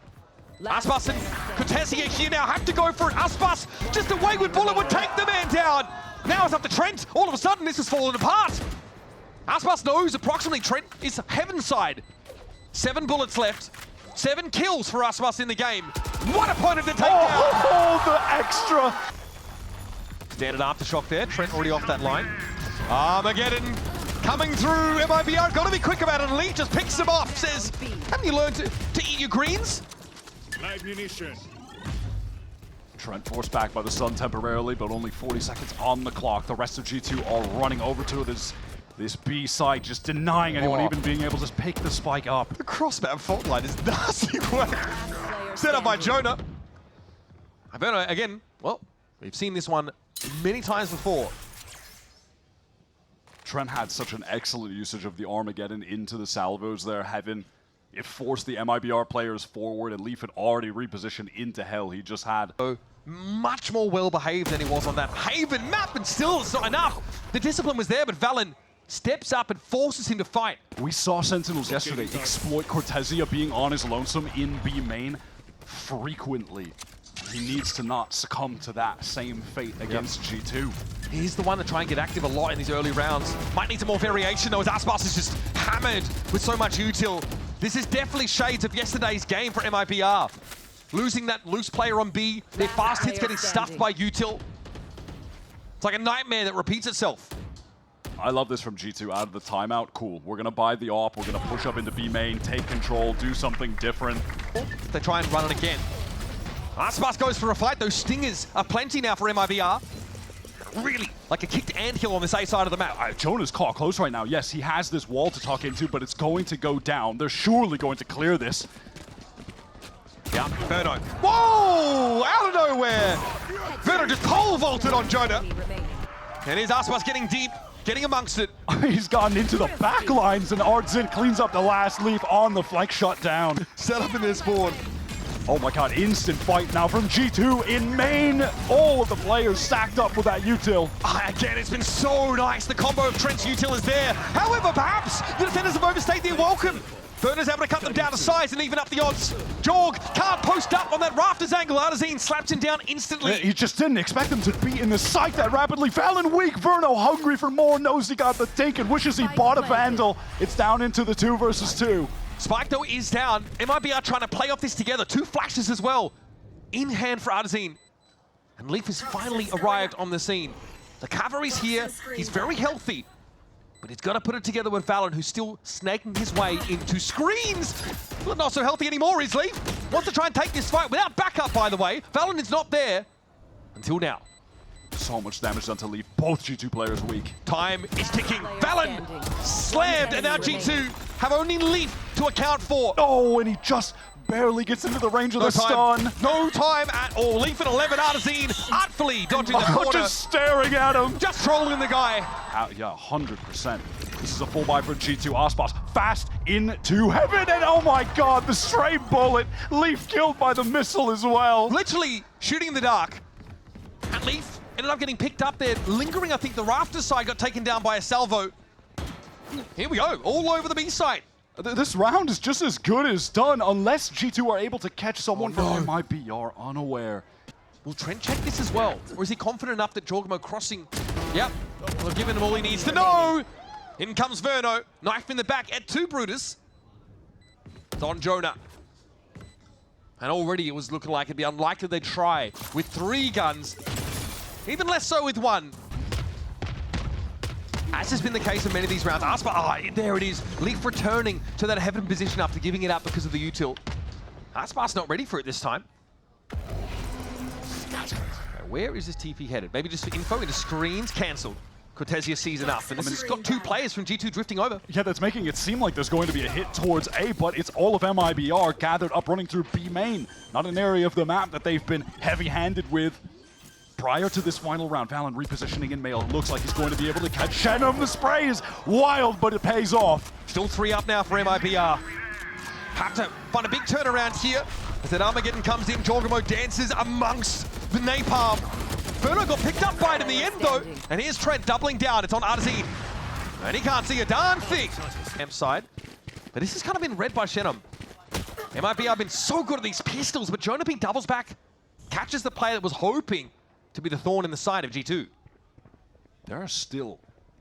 Aspas and Cortesia here now have to go for it. Aspas, just a wayward bullet would take the man down. Now it's up to Trent. All of a sudden, this has fallen apart. Aspas knows approximately Trent is Heaven side. 7 bullets left. 7 kills for Aspas in the game. What opponent to take down! Oh, the extra! Standard aftershock there. Trent already off that line. Armageddon coming through. MIBR got to be quick about it. And Lee just picks him off. Says, haven't you learned to eat your greens? Live munition. Trent forced back by the sun temporarily, but only 40 seconds on the clock. The rest of G2 are running over to this B side, just denying anyone even being able to pick the spike up. The crossbar fault line is nasty work. Set up by Jonah. Verno, again, well, we've seen this one many times before. Trent had such an excellent usage of the Armageddon into the salvos there. Heaven, it forced the MIBR players forward, and Leaf had already repositioned into hell. He just had much more well-behaved than he was on that Haven map, and still it's not enough. The discipline was there, but Valen steps up and forces him to fight. We saw Sentinels yesterday exploit Cortesia being on his lonesome in B main frequently. He needs to not succumb to that same fate against G2. He's the one to try and get active a lot in these early rounds. Might need some more variation though, as Aspas is just hammered with so much util. This is definitely shades of yesterday's game for MIBR. Losing that loose player on B, their fast hits getting stuffed by util. It's like a nightmare that repeats itself. I love this from G2 out of the timeout. Cool. We're going to buy the AWP. We're going to push up into B main, take control, do something different. They try and run it again. Aspas goes for a fight. Those stingers are plenty now for MIBR. Really, like a kicked anthill on this A side of the map. Jonah's caught close right now. Yes, he has this wall to tuck into, but it's going to go down. They're surely going to clear this. Yeah, Verno. Whoa! Out of nowhere! Verno just pole vaulted on Jonah. And here's Aspas getting deep, getting amongst it. He's gotten into the back lines, and Artzin cleans up the last Leaf on the flank shut down. Set up in their spawn. Oh my god, instant fight now from G2 in main. All of the players stacked up with that util. Again, it's been so nice. The combo of Trent's util is there. However, perhaps the defenders have overstayed their welcome. Verno's able to cut them down to size and even up the odds. Jorg can't post up on that rafters angle. Artazine slaps him down instantly. He just didn't expect him to be in the site that rapidly. Valen weak. Verno hungry for more. Knows he got the take and wishes he bought a Vandal. It's down into the 2 versus 2. Spike, though, is down. MIBR trying to play off this together. 2 flashes as well. In hand for Artazine. And Leaf has finally arrived on the scene. The cavalry's here. He's very healthy. But he's got to put it together with Valorant, who's still snaking his way into screens. But not so healthy anymore, is Leaf. Wants to try and take this fight without backup, by the way. Valorant is not there until now. So much damage done to Leaf. Both G2 players weak. Time is ticking. Valorant slammed, and now G2 have only Leaf to account for. Oh, and he just barely gets into the range of the stun. No time at all. Leaf at 11, Artazine artfully dodging the corner. Just staring at him. Just trolling the guy. Yeah, 100%. This is a full buy for G2. Aspas fast into Heaven, and oh my god, the stray bullet. Leaf killed by the missile as well. Literally shooting in the dark. And Leaf ended up getting picked up there, lingering. I think the rafters side got taken down by a salvo. Here we go, all over the B site. This round is just as good as done unless G2 are able to catch someone from MIBR unaware. Will Trent check this as well? Or is he confident enough that Jorgamo crossing? Yep, we've given him all he needs to know. In comes Verno, knife in the back at 2 Brutus. It's on Jonah. And already it was looking like it'd be unlikely they'd try with 3 guns. Even less so with 1. As has been the case in many of these rounds. Aspas, there it is. Leaf returning to that heaven position after giving it up because of the util. Aspas not ready for it this time. Where is this TP headed? Maybe just for info into screens, cancelled. Cortesia sees enough, and this has got 2 players from G2 drifting over. Yeah, that's making it seem like there's going to be a hit towards A, but it's all of MIBR gathered up running through B main. Not an area of the map that they've been heavy-handed with prior to this final round. Valen repositioning in mail. Looks like he's going to be able to catch Shenum. The spray is wild, but it pays off. Still 3 up now for MIBR. Have to find a big turnaround here. As that Armageddon comes in, Jorgamo dances amongst the napalm. Verno got picked up by it in the end though. And here's Trent doubling down. It's on Artazine. And he can't see a darn thing. M side. But this has kind of been read by Shenum. MIBR have been so good at these pistols, but Jonah P doubles back. Catches the player that was hoping to be the thorn in the side of G2. There are still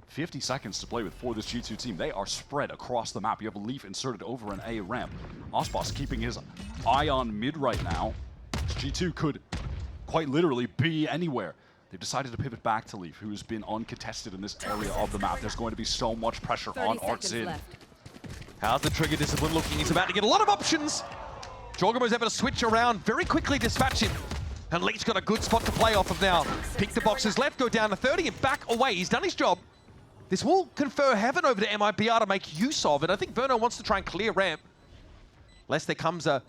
50 seconds to play with for this G2 team. They are spread across the map. You have a Leaf inserted over an A ramp. Aspas keeping his eye on mid right now. G2 could quite literally be anywhere. They've decided to pivot back to Leaf, who has been uncontested in this area of the map. There's going to be so much pressure on Artzin. How's the trigger discipline looking? He's about to get a lot of options. Jorgamo's able to switch around, very quickly dispatch him. And Leech's got a good spot to play off of now. Pick the boxes left, go down to 30 and back away. He's done his job. This will confer heaven over to MIBR to make use of it. I think Verno wants to try and clear ramp. Lest there comes a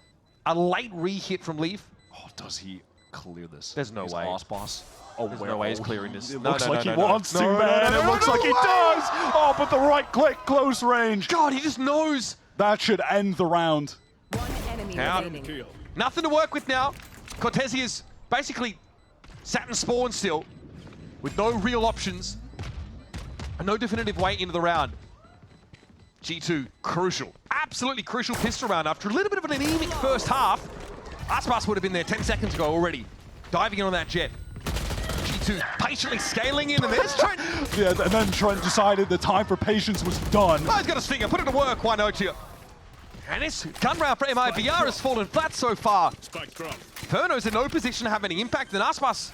late re-hit from Leaf. Oh, does he clear this? There's no way. Aspas. Oh, There's no way he's clearing this. It looks like he wants to, man. It looks like he does. Oh, but the right click, close range. God, he just knows. That should end the round. 1 enemy remaining. Nothing to work with now. Cortesia's basically sat and spawned still with no real options and no definitive way into the round. G2, crucial, absolutely crucial pistol round after a little bit of an anemic first half. Aspas would have been there 10 seconds ago already, diving in on that jet. G2 patiently scaling in, and there's Trent. Yeah, and then Trent decided the time for patience was done. Oh, he's got a stinger, put it to work, why not you? And this gun round for MIBR has fallen flat so far. Verno's in no position to have any impact, and Aspas,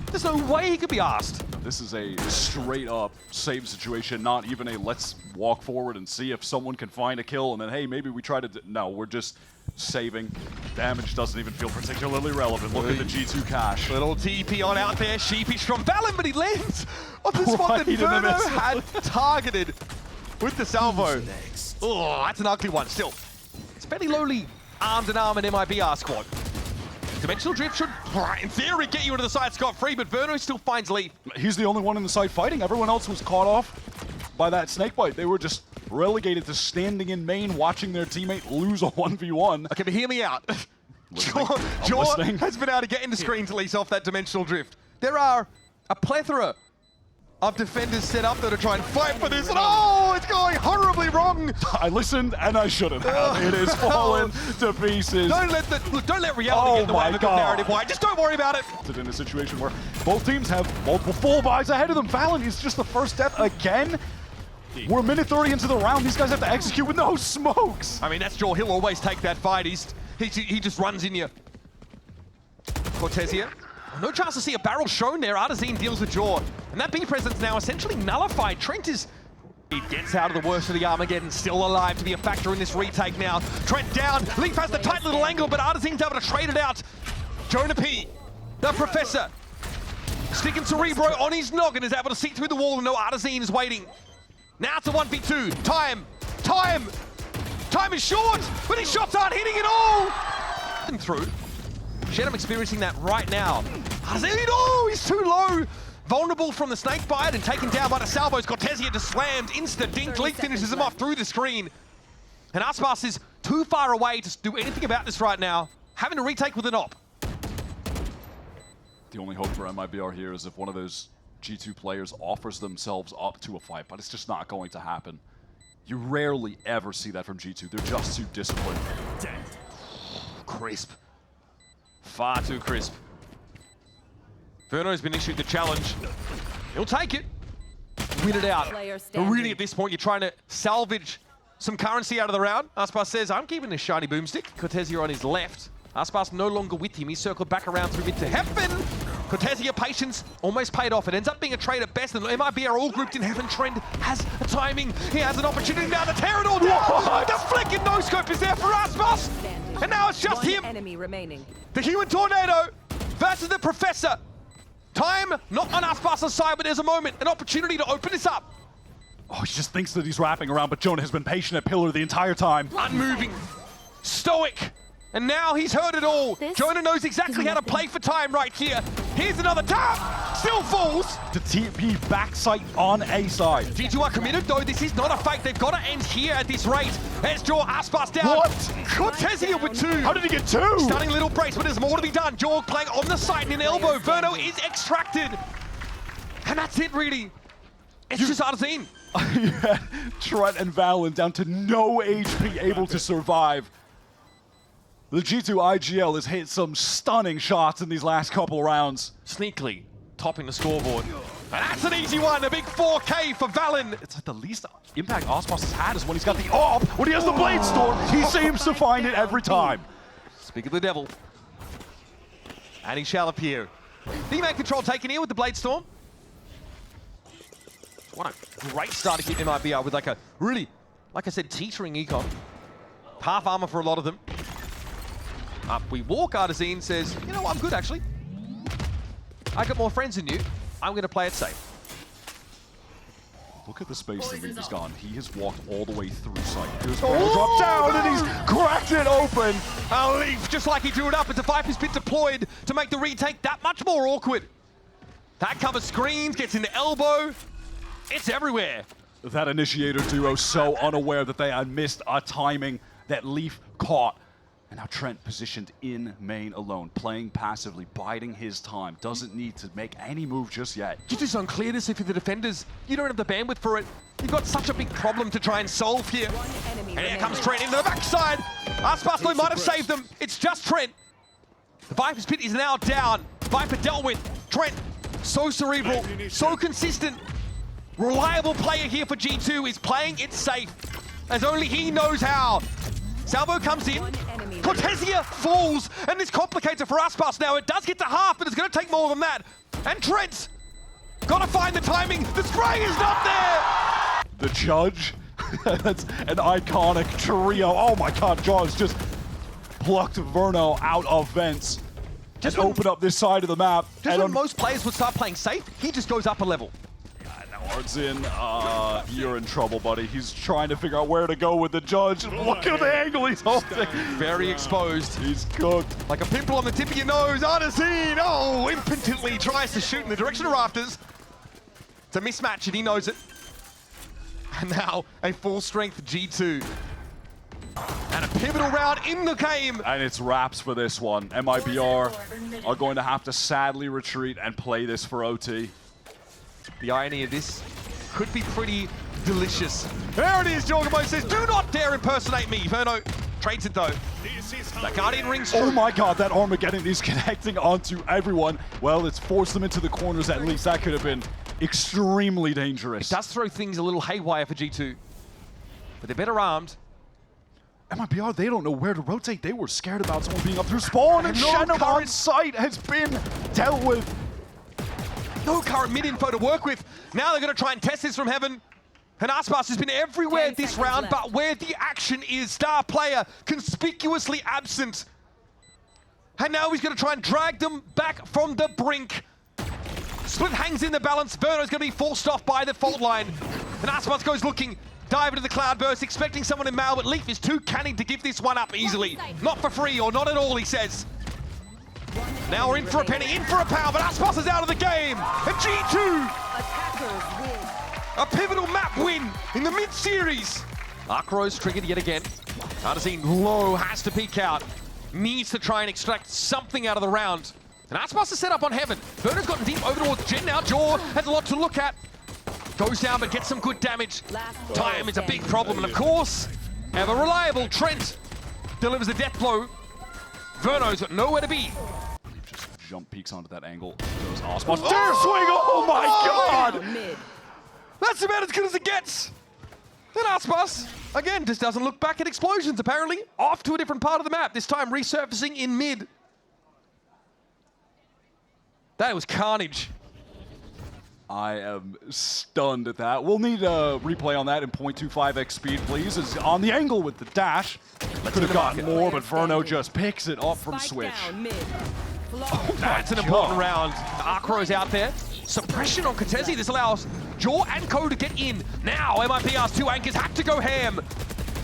there's no way he could be asked. This is a straight up save situation, not even a let's walk forward and see if someone can find a kill, and then hey, maybe we try to, no, we're just saving. Damage doesn't even feel particularly relevant. Look at the G2 cash. Little TP on out there, sheepish from Valen, but he lands on the spot that Verno had targeted with the salvo. Oh, that's an ugly one still. It's fairly lowly armed and arm in MIBR squad. Dimensional drift should, in theory, get you into the side scot-free, but Verno still finds Leaf. He's the only one in the side fighting. Everyone else was caught off by that snakebite. They were just relegated to standing in main, watching their teammate lose a 1v1. Okay, but hear me out. Jaw has been able to get into screens at least off that dimensional drift. There are a plethora of defenders set up there to try and fight for this, and oh, it's going horribly wrong. I listened and I shouldn't have. It is fallen to pieces. Don't let reality get in the way of a good narrative. Why? Just don't worry about it. In a situation where both teams have multiple full buys ahead of them. Valen is just the first death again. We're a minute 30 into the round. These guys have to execute with no smokes. I mean, that's Jaw. He'll always take that fight. He just runs in you. Cortesia. No chance to see a barrel shown there. Artazine deals with Jaw. And that B presence now essentially nullified. Trent is... He gets out of the worst of the Armageddon, still alive to be a factor in this retake now. Trent down. Leaf has the tight little angle, but Artazine's able to trade it out. Jonah P, the Professor, sticking Cerebro on his noggin, is able to see through the wall and no Artazine is waiting. Now it's a 1v2. Time is short, but his shots aren't hitting at all. And through. Shenum experiencing that right now. Artazine, oh, he's too low. Vulnerable from the snake bite and taken down by the salvos. Cortesia just slammed, insta-dink. Leak finishes him off through the screen. And Aspas is too far away to do anything about this right now. Having to retake with an op. The only hope for MIBR here is if one of those G2 players offers themselves up to a fight, but it's just not going to happen. You rarely ever see that from G2. They're just too disciplined. Crisp. Far too crisp. Verno's been issued the challenge. He'll take it. Win it out. But really at this point, you're trying to salvage some currency out of the round. Aspas says, I'm keeping this shiny boomstick. Cortesia on his left. Aspas no longer with him. He's circled back around through mid to Heaven. Cortesia patience almost paid off. It ends up being a trade at best, and MIBR are all grouped in Heaven. Trend has a timing. He has an opportunity now to tear it all down. The flick and no-scope is there for Aspas. And now it's just him. Enemy remaining. The human tornado versus the professor. Time not on Aspas' side, but there's a moment, an opportunity to open this up. Oh, he just thinks that he's wrapping around, but Jonah has been patient at Pillar the entire time. Unmoving, stoic, and now he's heard it all. Jonah knows exactly how to play for time right here. Here's another tap, still falls. The TP backside on A side. G2 are committed though, this is not a fake. They've got to end here at this rate. Let's draw Aspas down. What? Cortesia with 2. How did he get 2? Stunning little brace, but there's more to be done. Jorg playing on the side in an elbow. Verno is extracted. And that's it really. It's just Arzine. Yeah, Trent and Valorant down to no HP, able to survive. The G2 IGL has hit some stunning shots in these last couple of rounds. Sneakily topping the scoreboard. And that's an easy one, a big 4K for Valen. It's like the least impact Aspas has had is when he's got the AWP. When he has the Blade Storm, he seems to find it every time. Speak of the devil. And he shall appear. D-Man control taken here with the Blade Storm. What a great start to keep MIBR with like a really, like I said, teetering econ. Half armor for a lot of them. Up we walk. Artazine says, you know what, I'm good actually. I got more friends than you. I'm going to play it safe. Look at the space that Leaf has gone. He has walked all the way through site. Here's drop down and he's cracked it open. Leaf, just like he drew it up, it's a Viper's been deployed to make the retake that much more awkward. That covers screens, gets into elbow. It's everywhere. That initiator duo so unaware that they had missed a timing that Leaf caught. And now Trent positioned in main alone, playing passively, biding his time. Doesn't need to make any move just yet. You just unclear this if you're the defenders. You don't have the bandwidth for it. You've got such a big problem to try and solve here. And here comes Trent into the backside. Aspas might have saved them. It's just Trent. The Viper's pit is now down. Viper dealt with. Trent, so cerebral, so consistent. Reliable player here for G2 is playing it safe, as only he knows how. Salvo comes in, Cortesia falls, and this complicates it for Aspas now. It does get to half, but it's going to take more than that. And Trent's got to find the timing. The spray is not there! The judge, that's an iconic trio. Oh my god, Jaws just plucked Verno out of vents. Just open up this side of the map. Just when most players would start playing safe, he just goes up a level. Arzin, you're in trouble, buddy. He's trying to figure out where to go with the judge. Look at the angle he's holding. Very exposed. He's cooked. Like a pimple on the tip of your nose. Arzin, oh, impotently tries to shoot in the direction of rafters. It's a mismatch and he knows it. And now a full-strength G2. And a pivotal round in the game. And it's wraps for this one. MIBR are going to have to sadly retreat and play this for OT. The irony of this could be pretty delicious. There it is, Jorgamo says, do not dare impersonate me. Verno trades it though. That Guardian rings true. Oh my god, that Armageddon is connecting onto everyone. Well, it's forced them into the corners at least. That could have been extremely dangerous. It does throw things a little haywire for G2, but they're better armed. MIBR, they don't know where to rotate. They were scared about someone being up through spawn, and Shannon on site has been dealt with. No current mid-info to work with. Now they're going to try and test this from Heaven. And Aspas has been everywhere this round, but where the action is, star player conspicuously absent. And now he's going to try and drag them back from the brink. Split hangs in the balance. Verno's going to be forced off by the fault line. And Aspas goes looking, dive into the cloudburst, expecting someone in Mal, but Leaf is too canny to give this one up easily. Not for free, or not at all, he says. Now we're in for a penny, in for a pound, but Aspas is out of the game. And G2, a pivotal map win in the mid-series. Arcrow's triggered yet again. Artazine low, has to peek out. Needs to try and extract something out of the round. And Aspas is set up on Heaven. Verno's gotten deep over towards Jin now. Jaw has a lot to look at. Goes down, but gets some good damage. Last Time is a big standing. problem, and of course, ever reliable Trent delivers the death blow. Verno's got nowhere to be. Just jump peeks onto that angle. Goes Osmos. Dare swing! Oh my god! Mid. That's about as good as it gets. Then Aspas, again, just doesn't look back at explosions, apparently. Off to a different part of the map, this time resurfacing in mid. That was carnage. I am stunned at that. We'll need a replay on that in 0.25x speed, please. Is on the angle with the dash. Could have gotten more, but Verno just picks it up from Spike Switch. down mid. That's an important round. Arcro's out there. Suppression on Cortezi. This allows Jaw and Co to get in. Now MIBR's two anchors have to go ham.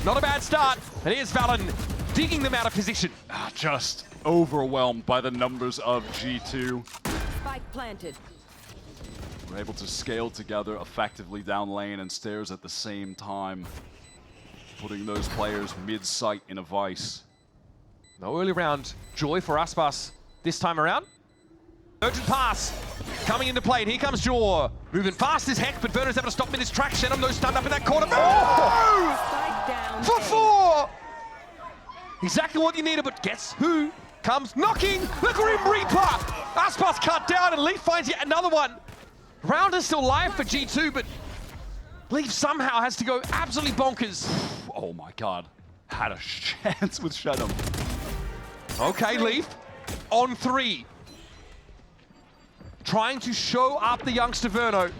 Not a bad start. And here's Valen digging them out of position. Just overwhelmed by the numbers of G2. Spike planted. We're able to scale together effectively down lane and stairs at the same time, putting those players mid-sight in a vice. No early round joy for Aspas this time around. Urgent pass coming into play, and here comes Jaw. Moving fast as heck, but Verno's able to stop him in his tracks. Shenum, no stunned up in that corner. Oh! Spike down. For four! Exactly what you needed, but guess who comes knocking? The Grim Reaper! Aspas cut down, and Leaf finds yet another one. Round is still live for G2, but Leaf somehow has to go absolutely bonkers. Oh my god. Had a chance with Shenum. Okay, Leaf, on 3. Trying to show up the youngster Verno.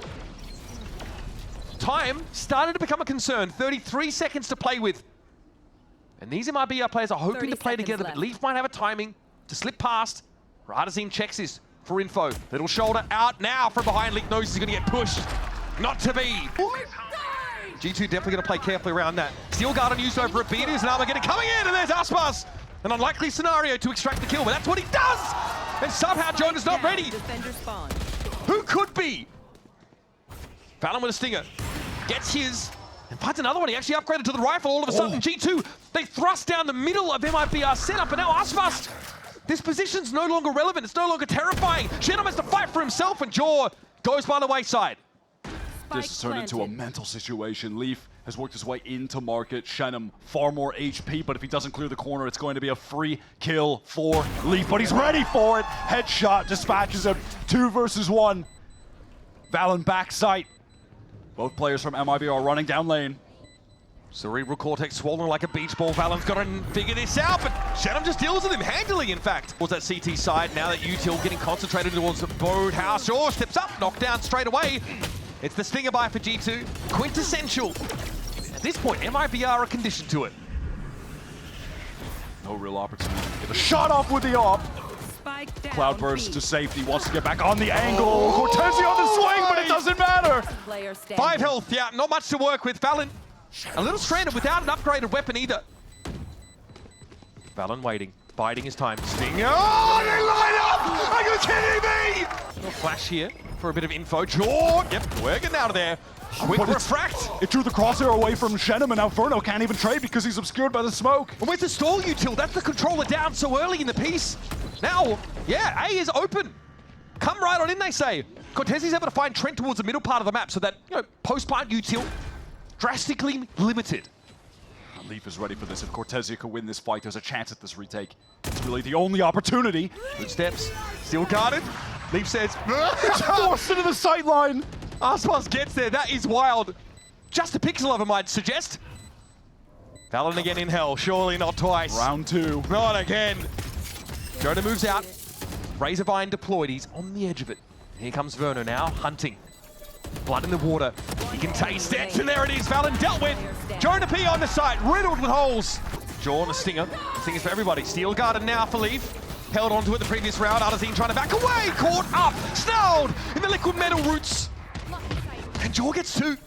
Time started to become a concern. 33 seconds to play with. And these MIBR players are hoping to play together, but Leaf might have a timing to slip past. Radazine checks this for info. Little shoulder out now from behind. Leaf knows he's going to get pushed. Not to be. G2 definitely going to play carefully around that. Steel Guard used over a beat. Is an Armageddon coming in, and there's Aspas. An unlikely scenario to extract the kill, but that's what he does! And somehow Jonah's not ready. Defender spawn. Who could be? Valen with a stinger. Gets his. And finds another one. He actually upgraded to the rifle all of a sudden. G2, they thrust down the middle of MIBR's setup, and now Aspas. This position's no longer relevant. It's no longer terrifying. Shenum has to fight for himself, and Jaw goes by the wayside. This has turned into a mental situation. Leaf has worked his way into market. Shenum, far more HP, but if he doesn't clear the corner, it's going to be a free kill for Leaf. But he's ready for it. Headshot dispatches him. 2 versus 1. Valen backside. Both players from MIBR are running down lane. Cerebral cortex swollen like a beach ball. Valen's got to figure this out, but Shenum just deals with him handily, in fact. Towards that CT side, now that Util getting concentrated towards the boathouse. Shaw steps up, knocked down straight away. It's the stinger buy for G2. Quintessential. At this point, MIBR are conditioned to it. No real opportunity to get a shot off with the op. Spike down. Cloudburst B. to safety, wants to get back on the angle. Cortezi on the swing, but it doesn't matter. Player standing. 5 health, yeah, not much to work with. Valen, a little stranded without an upgraded weapon either. Valen waiting, biding his time. Stinger, oh, they line up! Are you kidding me? Little flash here for a bit of info. Jaw, yep, we're getting out of there. Quick But refract. It drew the crosshair away from Shenum, and now Verno can't even trade because he's obscured by the smoke. And with the stall util, that's the controller down so early in the piece. Now, yeah, A is open. Come right on in, they say. Cortezi's able to find Trent towards the middle part of the map so that, you know, post-plant util drastically limited. Leaf is ready for this. If Cortezi can win this fight, there's a chance at this retake. It's really the only opportunity. Good steps, still guarded. Leaf says, It's forced into the sight line. Aspas gets there, that is wild. Just a pixel of him, I'd suggest. Valen again in hell, surely not twice. Round 2. Not again. Jonah moves out. Razorvine deployed, he's on the edge of it. Here comes Verno now, hunting. Blood in the water. He can taste it, and there it is. Valen dealt with. Jonah P on the side, riddled with holes. Jaw on a stinger. Stingers for everybody. Steel guarded now for Leaf. Held onto it the previous round. Adazine trying to back away. Caught up. Snarled in the liquid metal roots. And Jaw gets 2.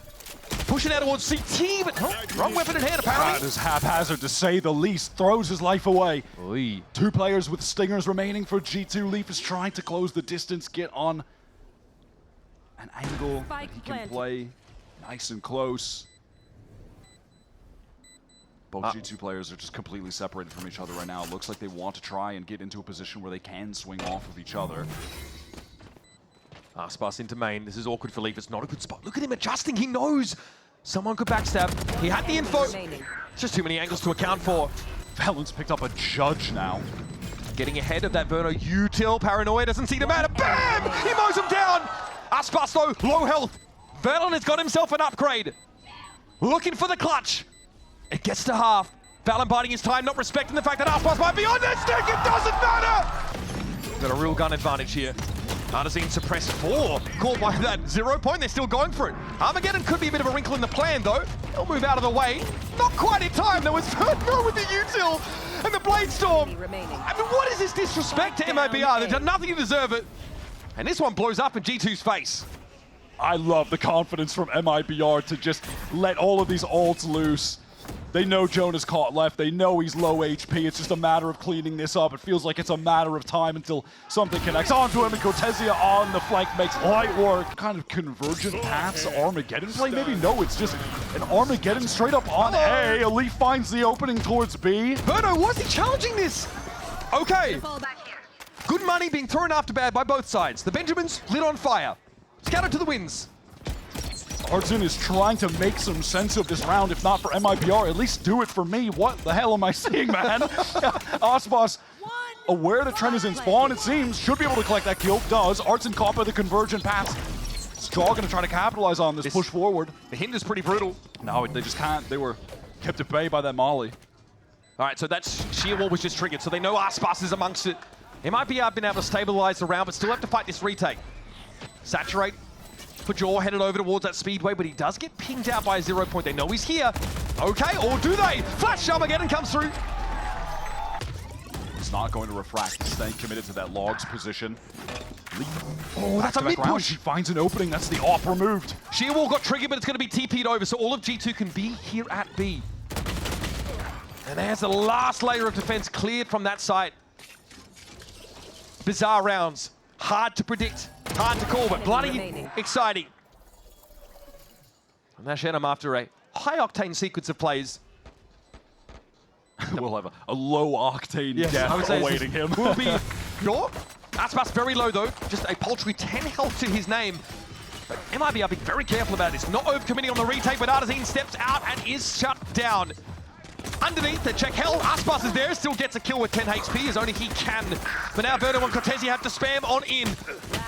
Pushing out towards CT, but no, wrong weapon in hand apparently. That is haphazard to say the least. Throws his life away. Oy. 2 players with stingers remaining for G2. Leaf is trying to close the distance, get on an angle that he can play nice and close. Both G2 players are just completely separated from each other right now. It looks like they want to try and get into a position where they can swing off of each other. Aspas into main. This is awkward for Leaf. It's not a good spot. Look at him adjusting. He knows someone could backstab. He had the info. Remaining. It's just too many angles to account for. Valorant's picked up a judge now. Getting ahead of that Verno util. Paranoia doesn't seem to matter. Bam! He mows him down. Aspas though, low health. Valorant has got himself an upgrade. Looking for the clutch. It gets to half. Valorant biding his time, not respecting the fact that Aspas might be on that stick. It doesn't matter. Got a real gun advantage here. Artisan suppressed 4. Caught by that 0 point. They're still going for it. Armageddon could be a bit of a wrinkle in the plan though. They'll move out of the way. Not quite in time. There was Verno with the util and the Blade Storm. Remaining. I mean, what is this disrespect to MIBR? They've done nothing to deserve it. And this one blows up in G2's face. I love the confidence from MIBR to just let all of these ults loose. They know Jonah's caught left. They know he's low HP. It's just a matter of cleaning this up. It feels like it's a matter of time until something connects onto him, and Cortesia on the flank makes light work. Kind of convergent paths Armageddon play? Maybe no, it's just an Armageddon straight up on A. Elite finds the opening towards B. Verno, was he challenging this? Okay. Good money being thrown after bad by both sides. The Benjamins lit on fire. Scattered to the winds. Artisan is trying to make some sense of this round. If not for MIBR, at least do it for me. What the hell am I seeing, man? Aspas, aware that Trent is in spawn, it seems, should be able to collect that kill. Does. Artisan caught by the convergent pass. Straw gonna try to capitalize on this push forward. The hint is pretty brutal. No, they just can't. They were kept at bay by that molly. All right, so that sheer wall was just triggered, so they know Aspas is amongst it. MIBR been able to stabilize the round, but still have to fight this retake. Saturate. Pajor headed over towards that speedway, but he does get pinged out by a 0 point. They know he's here. Okay, or do they? Flash Armageddon comes through. It's not going to refract. He's staying committed to that logs position. Oh, that's a mid-push. He finds an opening. That's the op removed. Sheer wall got triggered, but it's going to be TP'd over, so all of G2 can be here at B. And there's the last layer of defense cleared from that site. Bizarre rounds. Hard to predict, hard to call, but bloody exciting. And that's Shannon after a high-octane sequence of plays. We'll have a low-octane death awaiting him. Will be sure. Aspas very low though, just a paltry 10 health to his name. But MIBR being very careful about this, not overcommitting on the retake, but Artisan steps out and is shut down. Underneath, the check hell, Aspas is there, still gets a kill with 10 HP as only he can. But now Verno and Cortesia have to spam on in.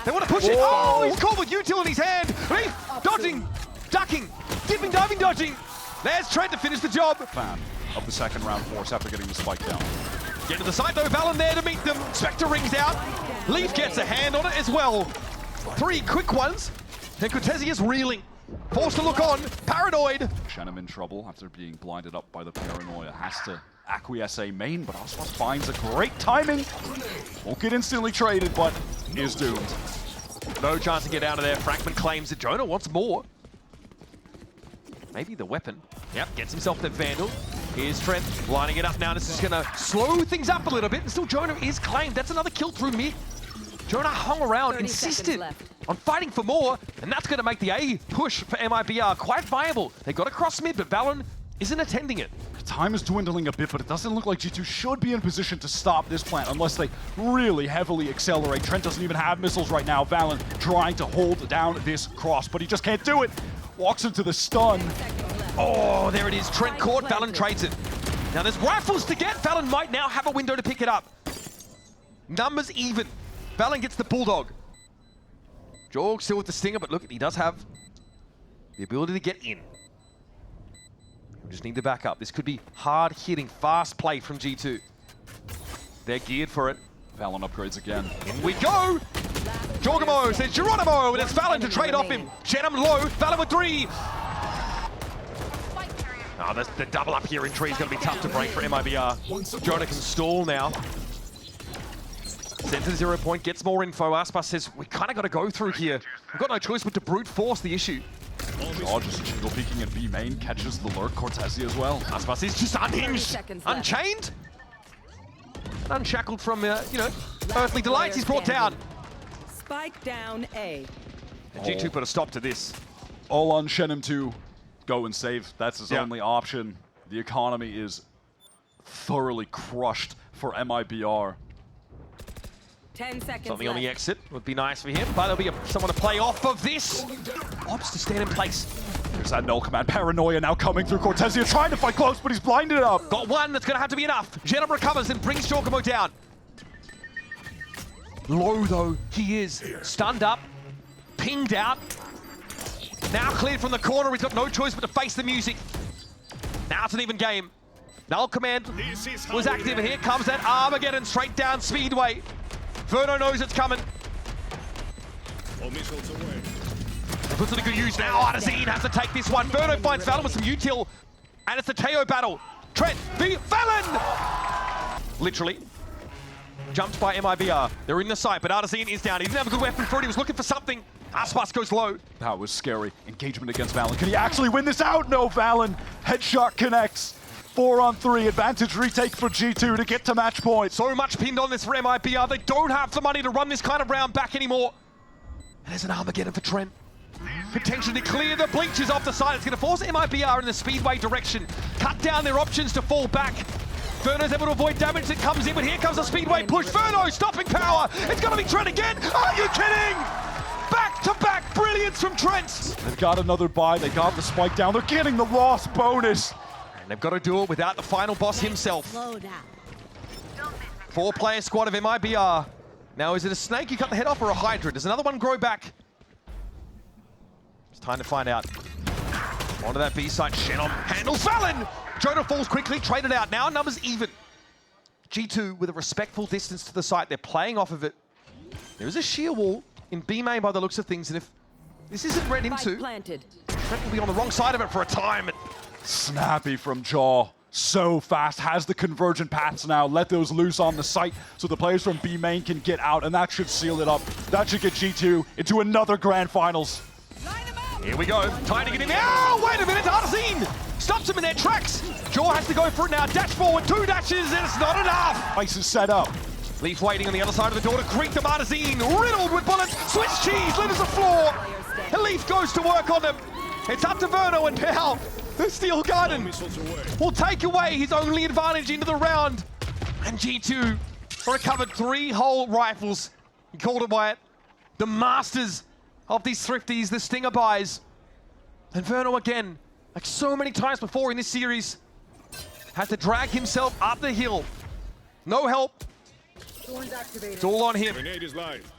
They want to push it. Oh, he's caught with util in his hand. Leaf, dodging, ducking, dipping, diving, dodging. There's Trent to finish the job. Fan of the second round force after getting the spike down. Get to the side though, Valen there to meet them. Spectre rings out. Leaf gets a hand on it as well. 3 quick ones. And Cortesia's reeling. Forced to look on, paranoid. Shannon in trouble after being blinded up by the paranoia. Has to acquiesce a main, but Aspas finds a great timing. Won't get instantly traded, but is doomed. No chance to get out of there. Fragment claims that Jonah wants more. Maybe the weapon. Yep, gets himself the Vandal. Here's Trent lining it up now. This is going to slow things up a little bit. And still Jonah is claimed. That's another kill through mid. Jonah hung around, insisted on fighting for more, and that's going to make the A push for MIBR quite viable. They got across mid, but Valen isn't attending it. Time is dwindling a bit, but it doesn't look like G2 should be in position to stop this plant unless they really heavily accelerate. Trent doesn't even have missiles right now. Valen trying to hold down this cross, but he just can't do it. Walks into the stun. Oh, there it is. Trent caught, Valen trades it. Now there's rifles to get. Valen might now have a window to pick it up. Numbers even. Valen gets the Bulldog. Jorg still with the Stinger, but look, he does have the ability to get in. We just need to back up. This could be hard-hitting, fast play from G2. They're geared for it. Valen upgrades again. In we go! Jorgamo says Geronimo, and it's Valen to trade off him. Shenham low, Valen with 3. Oh, the double up here in 3 is going to be tough to break for MIBR. Jonah can stall now. Sends a 0 point, gets more info. Aspas says, we kind of got to go through here. We've got no choice but to brute force the issue. Oh, just jingle peeking at B main, catches the lurk, Cortesia as well. Aspas is just unhinged, unchained, and unshackled from, earthly delights. He's brought down. Spike down A. And G2 put a stop to this. All on Shenham to go and save. That's his only option. The economy is thoroughly crushed for MIBR. 10 seconds Something on the left. exit would be nice for him, but there'll be someone to play off of this. Opts to stand in place. There's that null command. Paranoia now coming through. Cortezia trying to fight close, but he's blinded up. Got one that's going to have to be enough. Jenna recovers and brings Giacomo down. Low though, he is. Stunned up, pinged out. Now cleared from the corner. He's got no choice but to face the music. Now it's an even game. Null command was active. Here comes that Armageddon straight down Speedway. Verno knows it's coming. All missiles away. Puts it to good use now. Artazine has to take this one. Verno finds Valen with some util. And it's the Teo battle. Trent v Valen! Literally. Jumped by MIBR. They're in the site, but Artazine is down. He didn't have a good weapon for it. He was looking for something. Aspas goes low. That was scary. Engagement against Valen. Can he actually win this out? No, Valen. Headshot connects. 4-on-3. Advantage retake for G2 to get to match point. So much pinned on this for MIBR. They don't have the money to run this kind of round back anymore. And there's an Armageddon for Trent. Potentially to clear the bleachers off the side. It's going to force MIBR in the Speedway direction. Cut down their options to fall back. Verno's able to avoid damage that comes in, but here comes a Speedway push. Verno stopping power. It's going to be Trent again. Are you kidding? Back-to-back brilliance from Trent. They've got another buy. They got the spike down. They're getting the loss bonus. And they've got to do it without the final boss himself. 4-player squad of MIBR. Now, is it a snake you cut the head off or a Hydra? Does another one grow back? It's time to find out. Onto that B side. Shannon handles Valen. Jonah falls quickly, traded out. Now numbers even. G2 with a respectful distance to the site. They're playing off of it. There is a sheer wall in B main by the looks of things, and if this isn't read into, Planted. Trent will be on the wrong side of it for a time. Snappy from Jaw. So fast. Has the convergent paths now. Let those loose on the site so the players from B main can get out, and that should seal it up. That should get G2 into another grand finals. Here we go. Time to get in there. Oh, wait a minute. Artazine stops them in their tracks. Jaw has to go for it now. Dash forward. 2 dashes, and it's not enough. Ice is set up. Leaf waiting on the other side of the door to greet them. Artazine riddled with bullets. Swiss cheese litters the floor. And Leaf goes to work on them. It's up to Verno, and now the Steel Garden will take away his only advantage into the round. And G2 recovered 3 whole rifles. He called it Wyatt. The masters of these thrifties, the Stinger buys. And Verno again, like so many times before in this series, has to drag himself up the hill. No help. It's all on him. Grenade is live.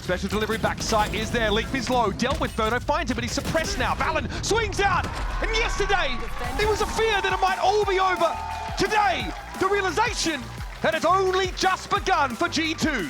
Special delivery backside is there. Leaf is low. Dealt with Verno, finds him, but he's suppressed now. Valen swings out. And yesterday, there was a fear that it might all be over. Today, the realization that it's only just begun for G2.